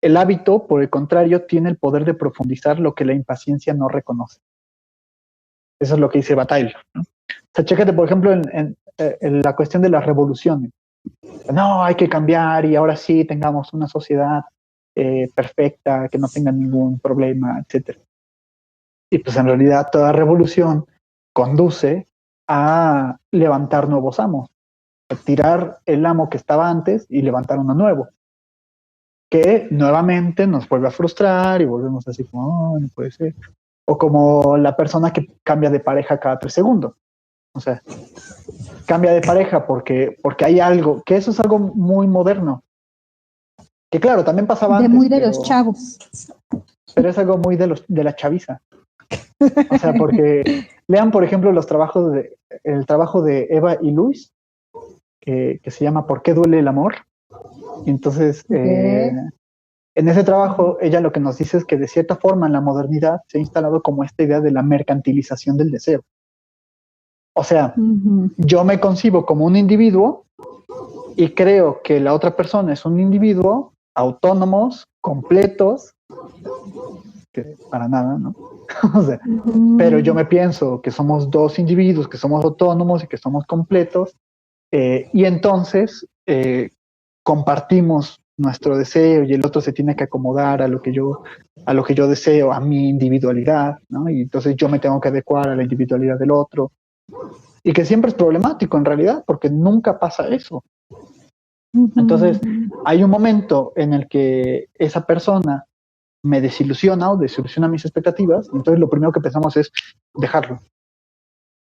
El hábito, por el contrario, tiene el poder de profundizar lo que la impaciencia no reconoce. Eso es lo que dice Bataille, ¿no? O sea, chécate, por ejemplo, en la cuestión de las revoluciones. No, hay que cambiar y ahora sí tengamos una sociedad perfecta, que no tenga ningún problema, etcétera. Y pues en realidad toda revolución conduce a levantar nuevos amos, a tirar el amo que estaba antes y levantar uno nuevo, que nuevamente nos vuelve a frustrar y volvemos así como, oh, no puede ser. O como la persona que cambia de pareja cada 3 segundos. O sea, cambia de pareja porque hay algo, que eso es algo muy moderno. Que claro, también pasaba Muy antes, de los chavos. pero es algo muy de la chaviza. O sea, porque lean, por ejemplo, el trabajo de Eva y Luis, que se llama ¿Por qué duele el amor? Y entonces, Okay. en ese trabajo, ella lo que nos dice es que de cierta forma en la modernidad se ha instalado como esta idea de la mercantilización del deseo. O sea, Ujú. yo me concibo como un individuo y creo que la otra persona es un individuo, autónomos, completos, que para nada, ¿no? O sea, pero yo Ujú. me pienso que somos dos individuos, que somos autónomos y que somos completos, y entonces compartimos nuestro deseo y el otro se tiene que acomodar a lo que yo deseo, a mi individualidad, ¿no? Y entonces yo me tengo que adecuar a la individualidad del otro. Y que siempre es problemático en realidad, porque nunca pasa eso. Entonces, Ujú. hay un momento en el que esa persona me desilusiona o desilusiona mis expectativas, y entonces lo primero que pensamos es dejarlo.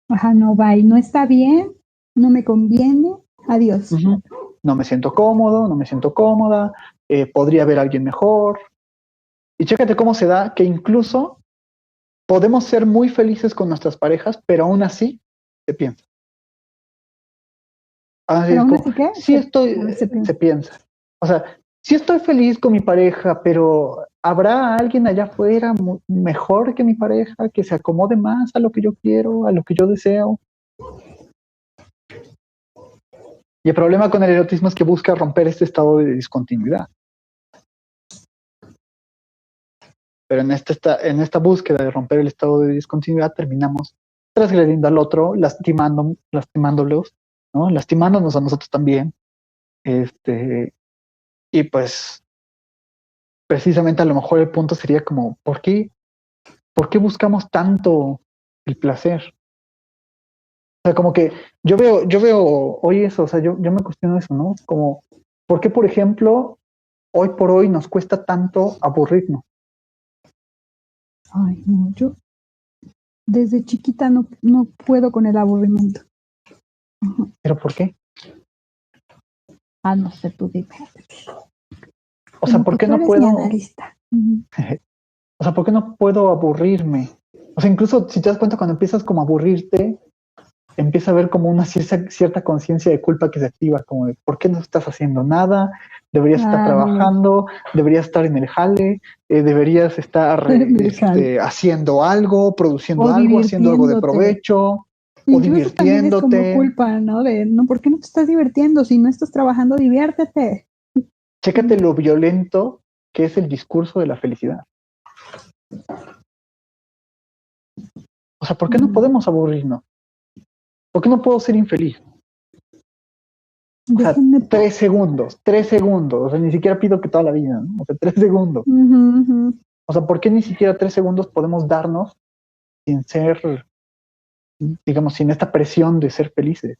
Ajá, no va y no está bien, no me conviene. Adiós. No me siento cómodo, no me siento cómoda, podría haber alguien mejor. Y chécate cómo se da que incluso podemos ser muy felices con nuestras parejas, pero aún así se piensa. Pero aún así, ¿qué? Sí estoy, se piensa. O sea, sí estoy feliz con mi pareja, pero ¿habrá alguien allá afuera mejor que mi pareja, que se acomode más a lo que yo quiero, a lo que yo deseo? Y el problema con el erotismo es que busca romper este estado de discontinuidad. Pero en esta búsqueda de romper el estado de discontinuidad terminamos transgrediendo al otro, lastimándolos, ¿no? Lastimándonos a nosotros también. Y pues precisamente a lo mejor el punto sería como, ¿por qué buscamos tanto el placer? O sea, como que yo veo hoy eso, o sea, yo me cuestiono eso, ¿no? Como, ¿por qué, por ejemplo, hoy por hoy nos cuesta tanto aburrirnos? Ay, no, yo desde chiquita no puedo con el aburrimiento. ¿Pero por qué? No sé, tú dime. O sea, ¿por qué no puedo? O sea, ¿por qué no puedo aburrirme? O sea, incluso si te das cuenta, cuando empiezas como a aburrirte, empieza a haber como una cierta conciencia de culpa que se activa, como de, ¿por qué no estás haciendo nada? Deberías estar trabajando, deberías estar en el jale, deberías estar haciendo algo, produciendo algo, haciendo algo de provecho, incluso o divirtiéndote. También es como culpa, ¿no? De, no, ¿por qué no te estás divirtiendo? Si no estás trabajando, diviértete. Chécate lo violento que es el discurso de la felicidad. O sea, ¿por qué no podemos aburrirnos? ¿Por qué no puedo ser infeliz? O sea, 3 segundos. O sea, ni siquiera pido que toda la vida, ¿no? O sea, 3 segundos. O sea, ¿por qué ni siquiera 3 segundos podemos darnos sin ser, digamos, sin esta presión de ser felices?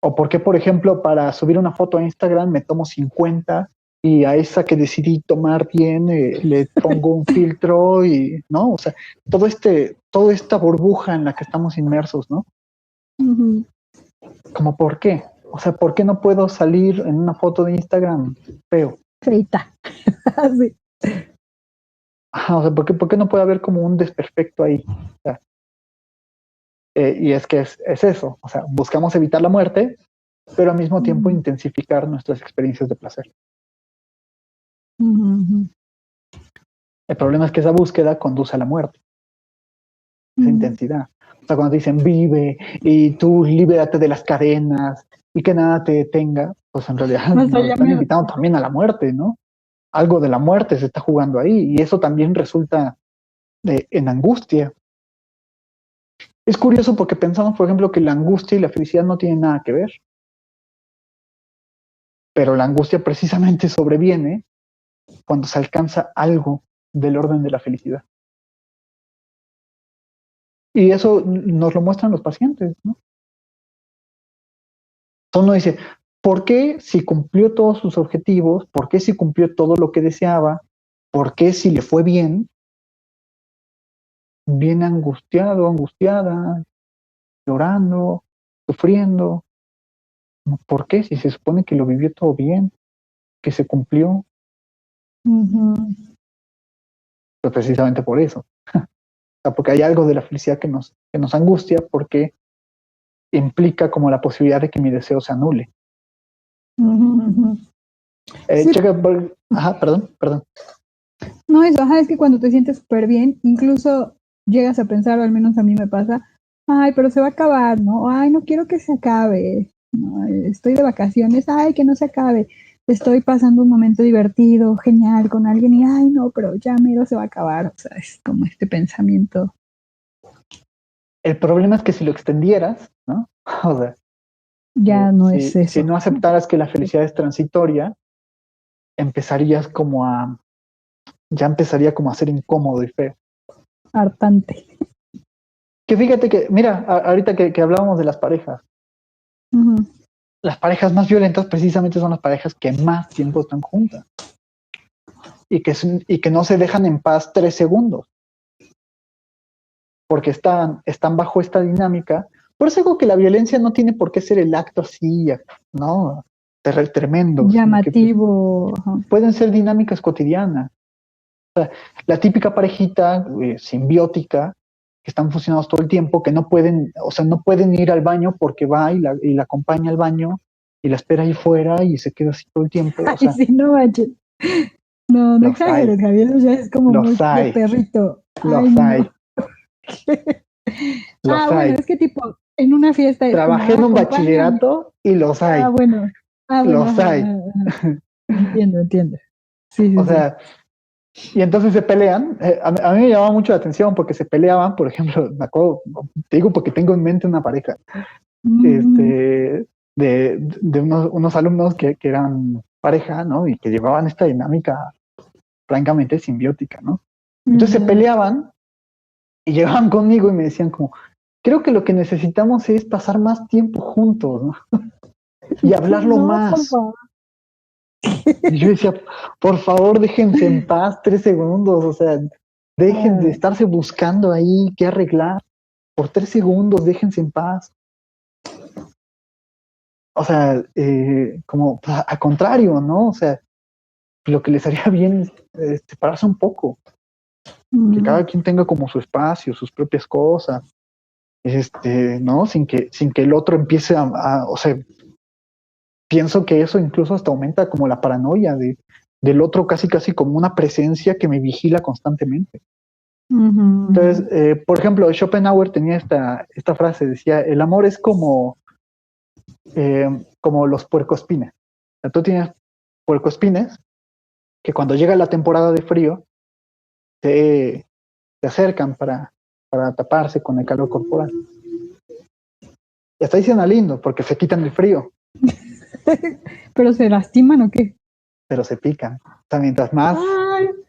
¿O por qué, por ejemplo, para subir una foto a Instagram me tomo 50 y a esa que decidí tomar bien le pongo un filtro y, ¿no? O sea, toda esta burbuja en la que estamos inmersos, ¿no? ¿Cómo por qué? O sea, ¿por qué no puedo salir en una foto de Instagram feo? Feita. Sí. Ajá, o sea, ¿por qué no puede haber como un desperfecto ahí? O sea, y es que es eso. O sea, buscamos evitar la muerte, pero al mismo tiempo intensificar nuestras experiencias de placer. El problema es que esa búsqueda conduce a la muerte. Esa intensidad. O sea, cuando te dicen vive y tú libérate de las cadenas y que nada te detenga, pues en realidad nos están invitando también a la muerte, ¿no? Algo de la muerte se está jugando ahí y eso también resulta en angustia. Es curioso porque pensamos, por ejemplo, que la angustia y la felicidad no tienen nada que ver. Pero la angustia precisamente sobreviene cuando se alcanza algo del orden de la felicidad. Y eso nos lo muestran los pacientes, ¿no? Uno dice, ¿por qué si cumplió todos sus objetivos? ¿Por qué si cumplió todo lo que deseaba? ¿Por qué si le fue bien? Viene angustiado, angustiada, llorando, sufriendo. ¿Por qué? Si se supone que lo vivió todo bien, que se cumplió. Pues precisamente por eso. O sea, porque hay algo de la felicidad que nos angustia porque implica como la posibilidad de que mi deseo se anule. Sí. Checa, perdón. No, eso, es que cuando te sientes súper bien, incluso llegas a pensar, o al menos a mí me pasa, ay, pero se va a acabar, ¿no? Ay, no quiero que se acabe, ¿no? Estoy de vacaciones, ay, que no se acabe. Estoy pasando un momento divertido, genial, con alguien y, ay, no, pero ya mero se va a acabar. O sea, es como este pensamiento. El problema es que si lo extendieras, ¿no? O sea, ya no es eso. Si no aceptaras que la felicidad es transitoria, empezaría como a ser incómodo y feo. Hartante. Que fíjate que, mira, ahorita que hablábamos de las parejas, las parejas más violentas precisamente son las parejas que más tiempo están juntas y que no se dejan en paz 3 segundos. Porque están bajo esta dinámica Por eso digo que la violencia no tiene por qué ser el acto así, ¿no? Tremendo. Llamativo. Pueden ser dinámicas cotidianas. O sea, la típica parejita simbiótica que están funcionando todo el tiempo, que no pueden, o sea, no pueden ir al baño porque va y la acompaña al baño y la espera ahí fuera y se queda así todo el tiempo. O sea, Ay, sí, no manches. No exageres, Javier, eso ya es como muy de perrito. Los hay. Bueno, es que tipo, en una fiesta es Trabajé en un bachillerato y los hay. Bueno. Los hay. Entiendo. Sí, o sea, y entonces se pelean. A mí me llamaba mucho la atención porque se peleaban, por ejemplo, me acuerdo, te digo porque tengo en mente una pareja de unos alumnos que eran pareja, ¿no? Y que llevaban esta dinámica francamente simbiótica, ¿no? Entonces se peleaban y llegaban conmigo y me decían como, creo que lo que necesitamos es pasar más tiempo juntos, ¿no? Y hablarlo más. Y yo decía, por favor, déjense en paz 3 segundos, o sea, dejen de estarse buscando ahí qué arreglar. Por 3 segundos, déjense en paz. O sea, como al contrario, ¿no? O sea, lo que les haría bien es separarse un poco. Que cada quien tenga como su espacio, sus propias cosas. ¿No? Sin que el otro empiece o sea, pienso que eso incluso hasta aumenta como la paranoia del otro casi como una presencia que me vigila constantemente. Entonces, por ejemplo, Schopenhauer tenía esta frase, decía, el amor es como los puercoespines. O sea, tú tienes puercoespines que cuando llega la temporada de frío se acercan para taparse con el calor corporal. Y hasta ahí suena lindo porque se quitan el frío. ¿Pero se lastiman o qué? Pero se pican. O sea, mientras más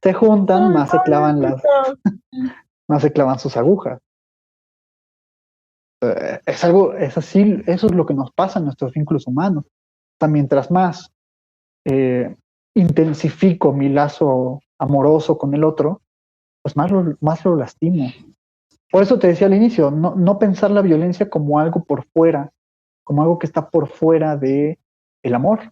se juntan, más se clavan más se clavan sus agujas. Es así, eso es lo que nos pasa en nuestros vínculos humanos. O sea, mientras más intensifico mi lazo amoroso con el otro, pues más lo lastimo. Por eso te decía al inicio, no pensar la violencia como algo por fuera, como algo que está por fuera de el amor.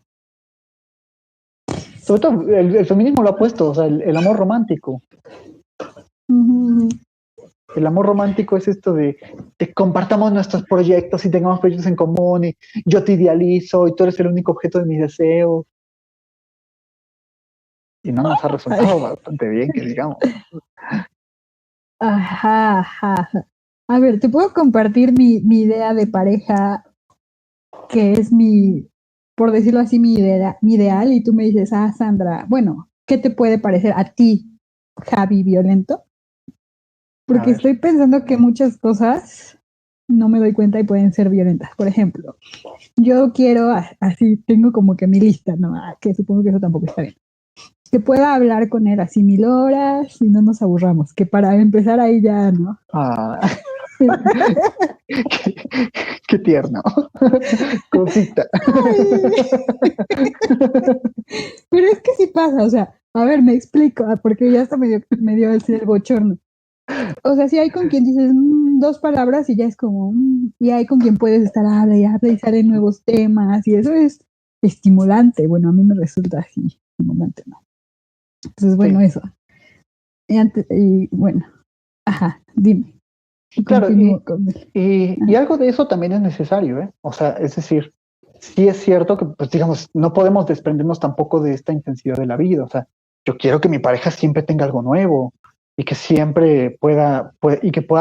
Sobre todo el feminismo lo ha puesto, o sea, el amor romántico. El amor romántico es esto de que compartamos nuestros proyectos y tengamos proyectos en común y yo te idealizo y tú eres el único objeto de mis deseos. Y no nos ha resultado bastante bien, que digamos. Ajá. A ver, te puedo compartir mi idea de pareja, que es por decirlo así, mi ideal, y tú me dices, Sandra, bueno, ¿qué te puede parecer a ti, Javi, violento? Porque estoy pensando que muchas cosas no me doy cuenta y pueden ser violentas. Por ejemplo, yo quiero, así tengo como que mi lista, ¿no? Que supongo que eso tampoco está bien. Que pueda hablar con él así 1000 horas y no nos aburramos. Que para empezar ahí ya, ¿no? Qué tierno. Cosita. Pero es que sí pasa, o sea, a ver, me explico, porque ya hasta me dio el bochorno. O sea, si hay con quien dices 2 palabras y ya es como, y hay con quien puedes estar habla y salen nuevos temas, y eso es estimulante. Bueno, a mí me resulta así estimulante, ¿no? Entonces, bueno, eso. Y bueno, dime. Claro, y algo de eso también es necesario, ¿eh? O sea, es decir, sí es cierto que, pues digamos, no podemos desprendernos tampoco de esta intensidad de la vida. O sea, yo quiero que mi pareja siempre tenga algo nuevo y que siempre pueda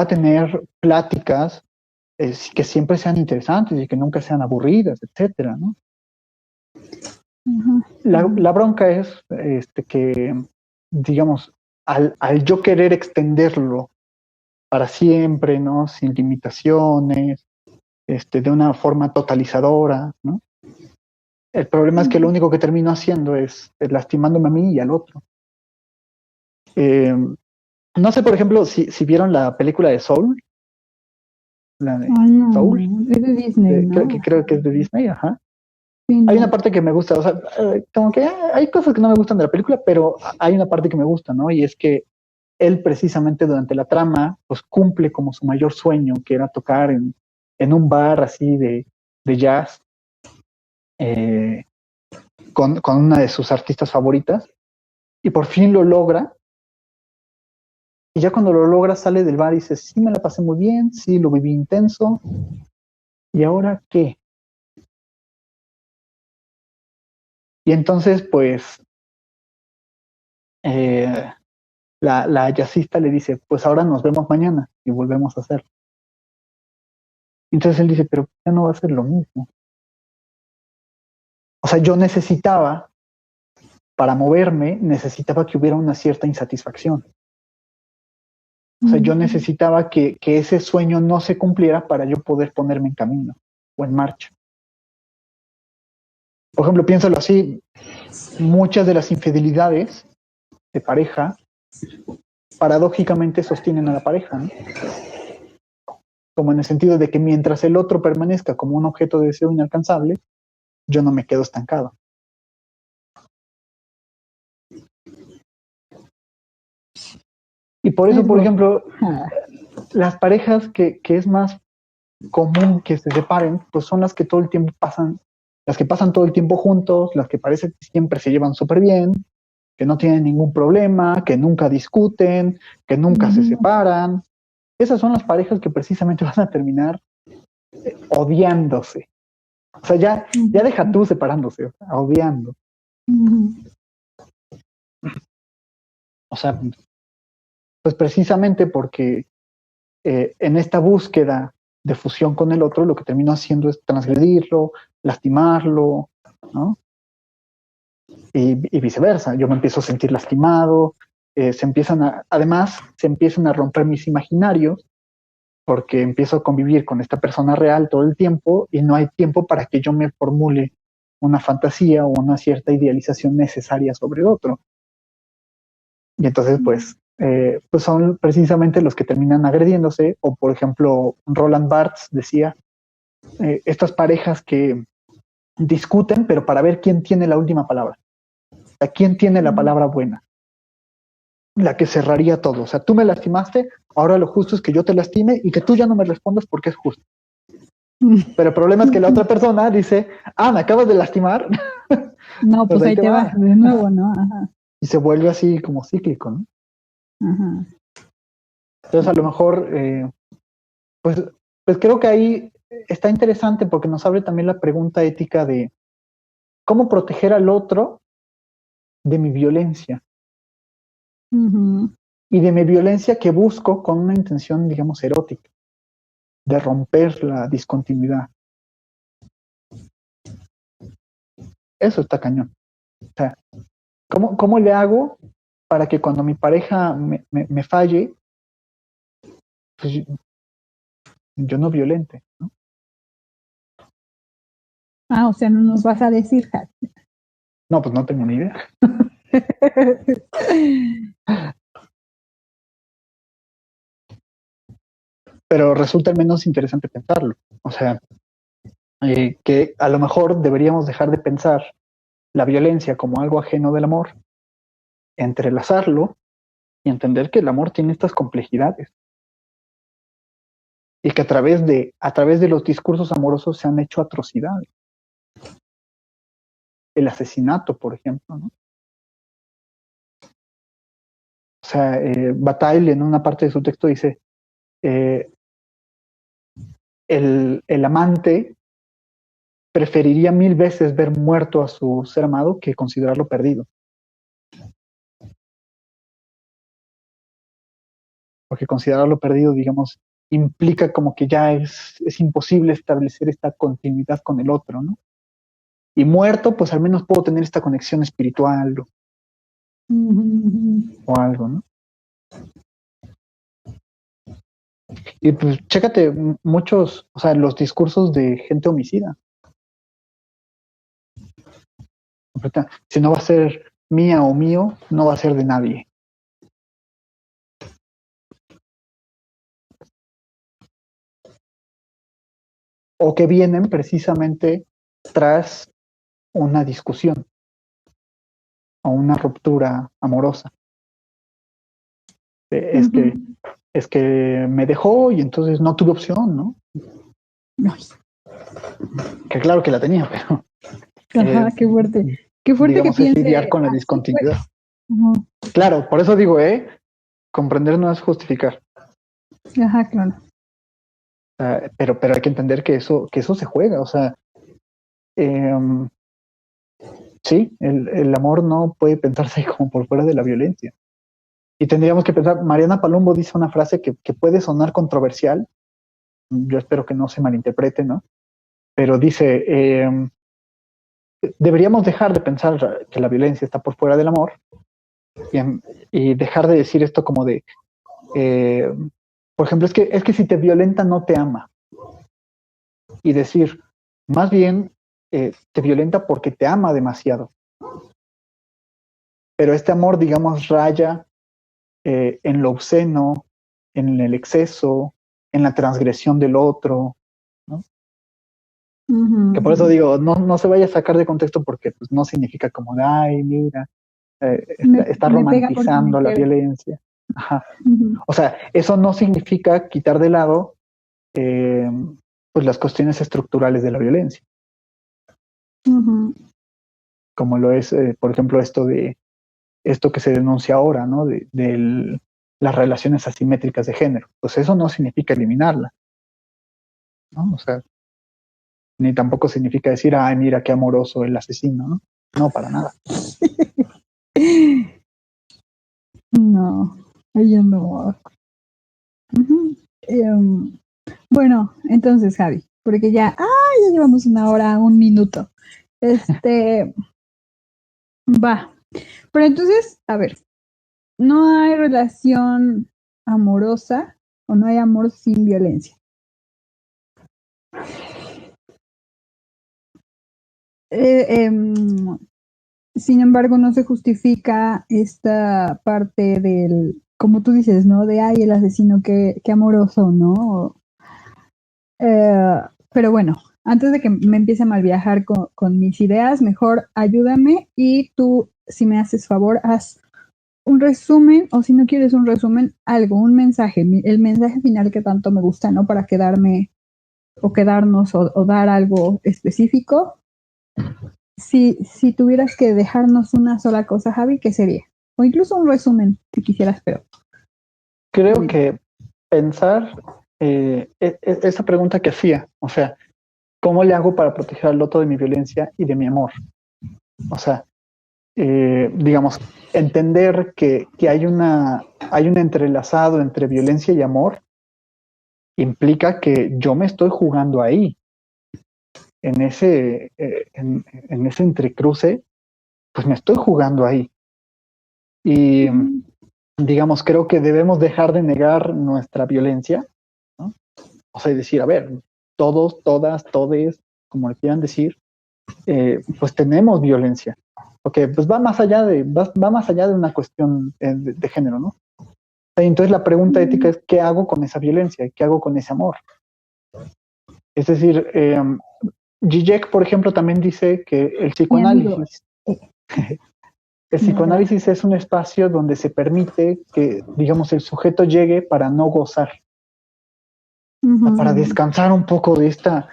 tener pláticas que siempre sean interesantes y que nunca sean aburridas, etcétera, ¿no? La bronca es que, digamos, al yo querer extenderlo para siempre, ¿no? Sin limitaciones, de una forma totalizadora, ¿no? El problema es que lo único que termino haciendo es lastimándome a mí y al otro. No sé, por ejemplo, si vieron la película de Soul. La de Soul. Es de Disney, ¿no? Creo que es de Disney, ajá. Sí, hay una parte que me gusta, o sea, como que hay cosas que no me gustan de la película, pero hay una parte que me gusta, ¿no? Y es que él precisamente durante la trama, pues cumple como su mayor sueño, que era tocar en en un bar así de jazz con una de sus artistas favoritas y por fin lo logra. Y ya cuando lo logra sale del bar y dice, sí, me la pasé muy bien, sí, lo viví intenso. ¿Y ahora qué? Y entonces, pues, la jazzista le dice, pues ahora nos vemos mañana y volvemos a hacerlo. Entonces él dice, pero ya no va a ser lo mismo. O sea, yo necesitaba, para moverme, necesitaba que hubiera una cierta insatisfacción. O sea, yo necesitaba que ese sueño no se cumpliera para yo poder ponerme en camino o en marcha. Por ejemplo, piénsalo así, muchas de las infidelidades de pareja paradójicamente sostienen a la pareja, ¿no? Como en el sentido de que mientras el otro permanezca como un objeto de deseo inalcanzable, yo no me quedo estancado. Y por eso, por ejemplo, las parejas que es más común que se separen, pues son las que todo el tiempo pasan, las que pasan todo el tiempo juntos, las que parece que siempre se llevan súper bien, que no tienen ningún problema, que nunca discuten, que nunca se separan. Esas son las parejas que precisamente van a terminar odiándose. O sea, ya deja tú separándose, o sea, odiando. O sea, pues precisamente porque en esta búsqueda de fusión con el otro, lo que termino haciendo es transgredirlo, lastimarlo, ¿no? Y viceversa. Yo me empiezo a sentir lastimado, además se empiezan a romper mis imaginarios, porque empiezo a convivir con esta persona real todo el tiempo y no hay tiempo para que yo me formule una fantasía o una cierta idealización necesaria sobre otro. Y entonces, pues son precisamente los que terminan agrediéndose, o por ejemplo, Roland Barthes decía, estas parejas que discuten, pero para ver quién tiene la última palabra, a quién tiene la palabra buena, la que cerraría todo. O sea, tú me lastimaste, ahora lo justo es que yo te lastime y que tú ya no me respondas porque es justo. Pero el problema es que la otra persona dice, me acabas de lastimar. No, pues ahí te vas de nuevo, ¿no? Ajá. Y se vuelve así como cíclico, ¿no? Ajá. Entonces a lo mejor, pues creo que ahí está interesante porque nos abre también la pregunta ética de cómo proteger al otro de mi violencia. Y de mi violencia que busco con una intención, digamos, erótica, de romper la discontinuidad. Eso está cañón. O sea, ¿cómo le hago para que cuando mi pareja me falle, pues yo no violente, ¿no? O sea, no nos vas a decir, Jack. No, pues no tengo ni idea. Pero resulta al menos interesante pensarlo. O sea, que a lo mejor deberíamos dejar de pensar la violencia como algo ajeno del amor, entrelazarlo y entender que el amor tiene estas complejidades. Y que a través de los discursos amorosos se han hecho atrocidades. El asesinato, por ejemplo, ¿no? O sea, Bataille en una parte de su texto dice, el amante preferiría 1000 veces ver muerto a su ser amado que considerarlo perdido. Porque considerarlo perdido, digamos, implica como que ya es imposible establecer esta continuidad con el otro, ¿no? Y muerto, pues al menos puedo tener esta conexión espiritual o algo, ¿no? Y pues chécate muchos, o sea, los discursos de gente homicida. Si no va a ser mía o mío, no va a ser de nadie. O que vienen precisamente tras una discusión o una ruptura amorosa. Es que me dejó y entonces no tuve opción, ¿no? Ay, Que claro que la tenía, pero ajá, qué fuerte. Qué fuerte que digamos, es lidiar piense con la así, pues. discontinuidad. Ujú. Claro, por eso digo, comprender no es justificar. Ajá, claro. Pero hay que entender que eso se juega. O sea, em, sí, el amor no puede pensarse como por fuera de la violencia. Y tendríamos que pensar, Mariana Palumbo dice una frase que puede sonar controversial, yo espero que no se malinterprete, ¿no? Pero dice, deberíamos dejar de pensar que la violencia está por fuera del amor y, y dejar de decir esto como de, eh, por ejemplo, es que si te violenta no te ama. Y decir, más bien, te violenta porque te ama demasiado. Pero este amor, digamos, raya en lo obsceno, en el exceso, en la transgresión del otro, ¿no? Que por eso digo, no se vaya a sacar de contexto porque pues, no significa como de, ay, mira, está Me pega porque me romantizando la queda. violencia. Ajá. Ujú, O sea, eso no significa quitar de lado eh, pues las cuestiones estructurales de la violencia, ujú. como lo es, por ejemplo, esto que se denuncia ahora, ¿no? Las relaciones asimétricas de género. Pues eso no significa eliminarla, ¿no? O sea, ni tampoco significa decir, ay, mira qué amoroso el asesino, ¿no? No, para nada. No, ella no. Ujú. Bueno, entonces, Javi, porque ya llevamos una hora, un minuto. Va. Pero entonces, a ver, no hay relación amorosa o no hay amor sin violencia. Eh, em, Sin embargo, no se justifica esta parte del, como tú dices, ¿no? De, ay, el asesino, qué amoroso, ¿no? Eh, pero bueno, antes de que me empiece a mal viajar con mis ideas, mejor ayúdame y tú, si me haces favor, haz un resumen, o si no quieres un resumen, algo, un mensaje, el mensaje final que tanto me gusta, ¿no? Para quedarme o quedarnos o dar algo específico. Si tuvieras que dejarnos una sola cosa, Javi, ¿qué sería? O incluso un resumen, si quisieras, pero Creo dime. que pensar esa pregunta que hacía, o sea, ¿cómo le hago para proteger al otro de mi violencia y de mi amor? O sea, digamos, entender que hay un entrelazado entre violencia y amor implica que yo me estoy jugando ahí, en ese entrecruce, pues me estoy jugando ahí. Y digamos, creo que debemos dejar de negar nuestra violencia, ¿no? O sea, decir, a ver, todos, todas, todes, como le quieran decir, pues tenemos violencia. Porque pues va más allá de una cuestión de género, ¿no? Entonces la pregunta ética es, ¿qué hago con esa violencia? ¿Qué hago con ese amor? Es decir, Zizek, por ejemplo, también dice que Mi amigo. el psicoanálisis es un espacio donde se permite que, digamos, el sujeto llegue para no gozar, para descansar un poco de esta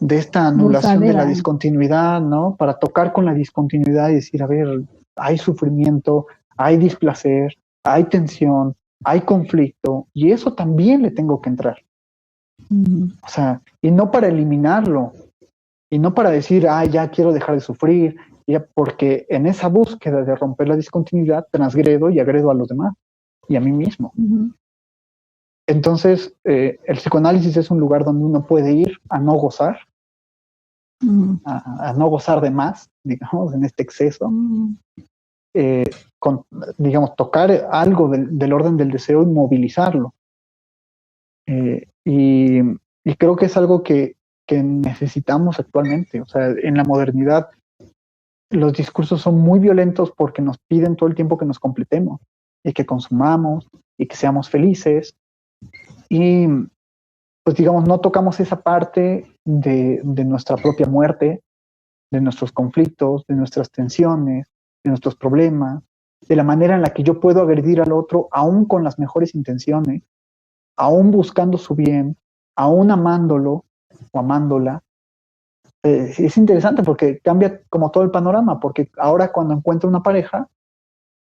anulación de la Gozadera. discontinuidad, ¿no? Para tocar con la discontinuidad y decir, a ver, hay sufrimiento, hay displacer, hay tensión, hay conflicto, y eso también le tengo que entrar. O sea, y no para eliminarlo, y no para decir, ya quiero dejar de sufrir, ya, porque en esa búsqueda de romper la discontinuidad transgredo y agredo a los demás y a mí mismo. Entonces, el psicoanálisis es un lugar donde uno puede ir a no gozar, a no gozar de más, digamos, en este exceso, digamos, tocar algo del orden del deseo y movilizarlo. Y creo que es algo que necesitamos actualmente. O sea, en la modernidad los discursos son muy violentos porque nos piden todo el tiempo que nos completemos y que consumamos y que seamos felices. Y pues digamos, no tocamos esa parte de nuestra propia muerte, de nuestros conflictos, de nuestras tensiones, de nuestros problemas, de la manera en la que yo puedo agredir al otro aún con las mejores intenciones, aún buscando su bien, aún amándolo, o amándola. Es interesante porque cambia como todo el panorama, porque ahora cuando encuentro una pareja,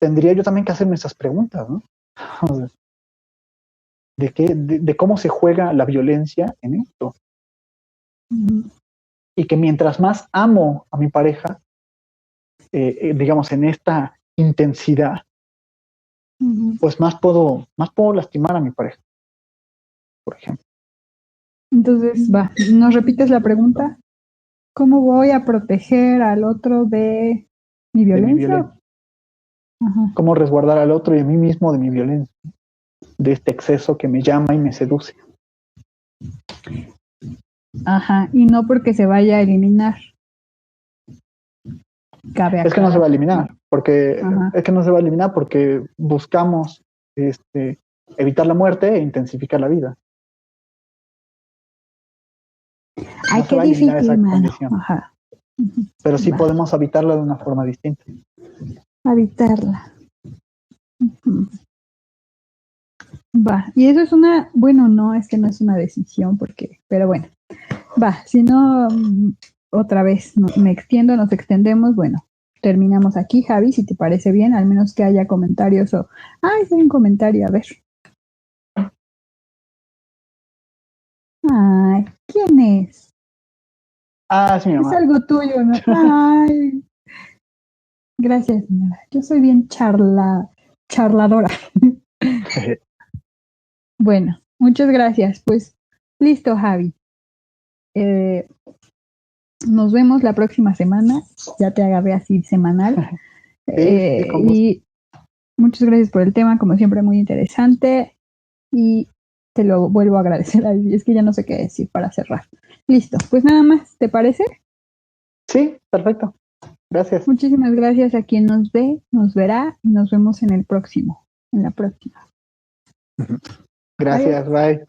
tendría yo también que hacerme esas preguntas, ¿no? De cómo se juega la violencia en esto. Y que mientras más amo a mi pareja, digamos, en esta intensidad, pues más puedo lastimar a mi pareja, por ejemplo. Entonces, ¿nos repites la pregunta? ¿Cómo voy a proteger al otro de mi violencia? ¿Cómo resguardar al otro y a mí mismo de mi violencia? De este exceso que me llama y me seduce. Ajá, y no porque se vaya a eliminar. Es que no se va a eliminar, porque buscamos evitar la muerte e intensificar la vida. Ay, no qué difícil, esa condición. Ajá. Pero sí podemos habitarla de una forma distinta. Habitarla. Y eso es no, es que no es una decisión, pero bueno, si no, otra vez me extiendo, nos extendemos, bueno, terminamos aquí, Javi, si te parece bien, al menos que haya comentarios hay un comentario, a ver. Ay, ¿quién es? Es mi mamá. Es algo tuyo, ¿no? Ay. Gracias, señora. Yo soy bien charladora. Bueno, muchas gracias. Pues listo, Javi. Nos vemos la próxima semana. Ya te agarré así semanal. Y muchas gracias por el tema, como siempre, muy interesante. Y te lo vuelvo a agradecer. Es que ya no sé qué decir para cerrar. Listo, pues nada más, ¿te parece? Sí, perfecto. Gracias. Muchísimas gracias a quien nos ve, nos verá y nos vemos en la próxima. Gracias, bye.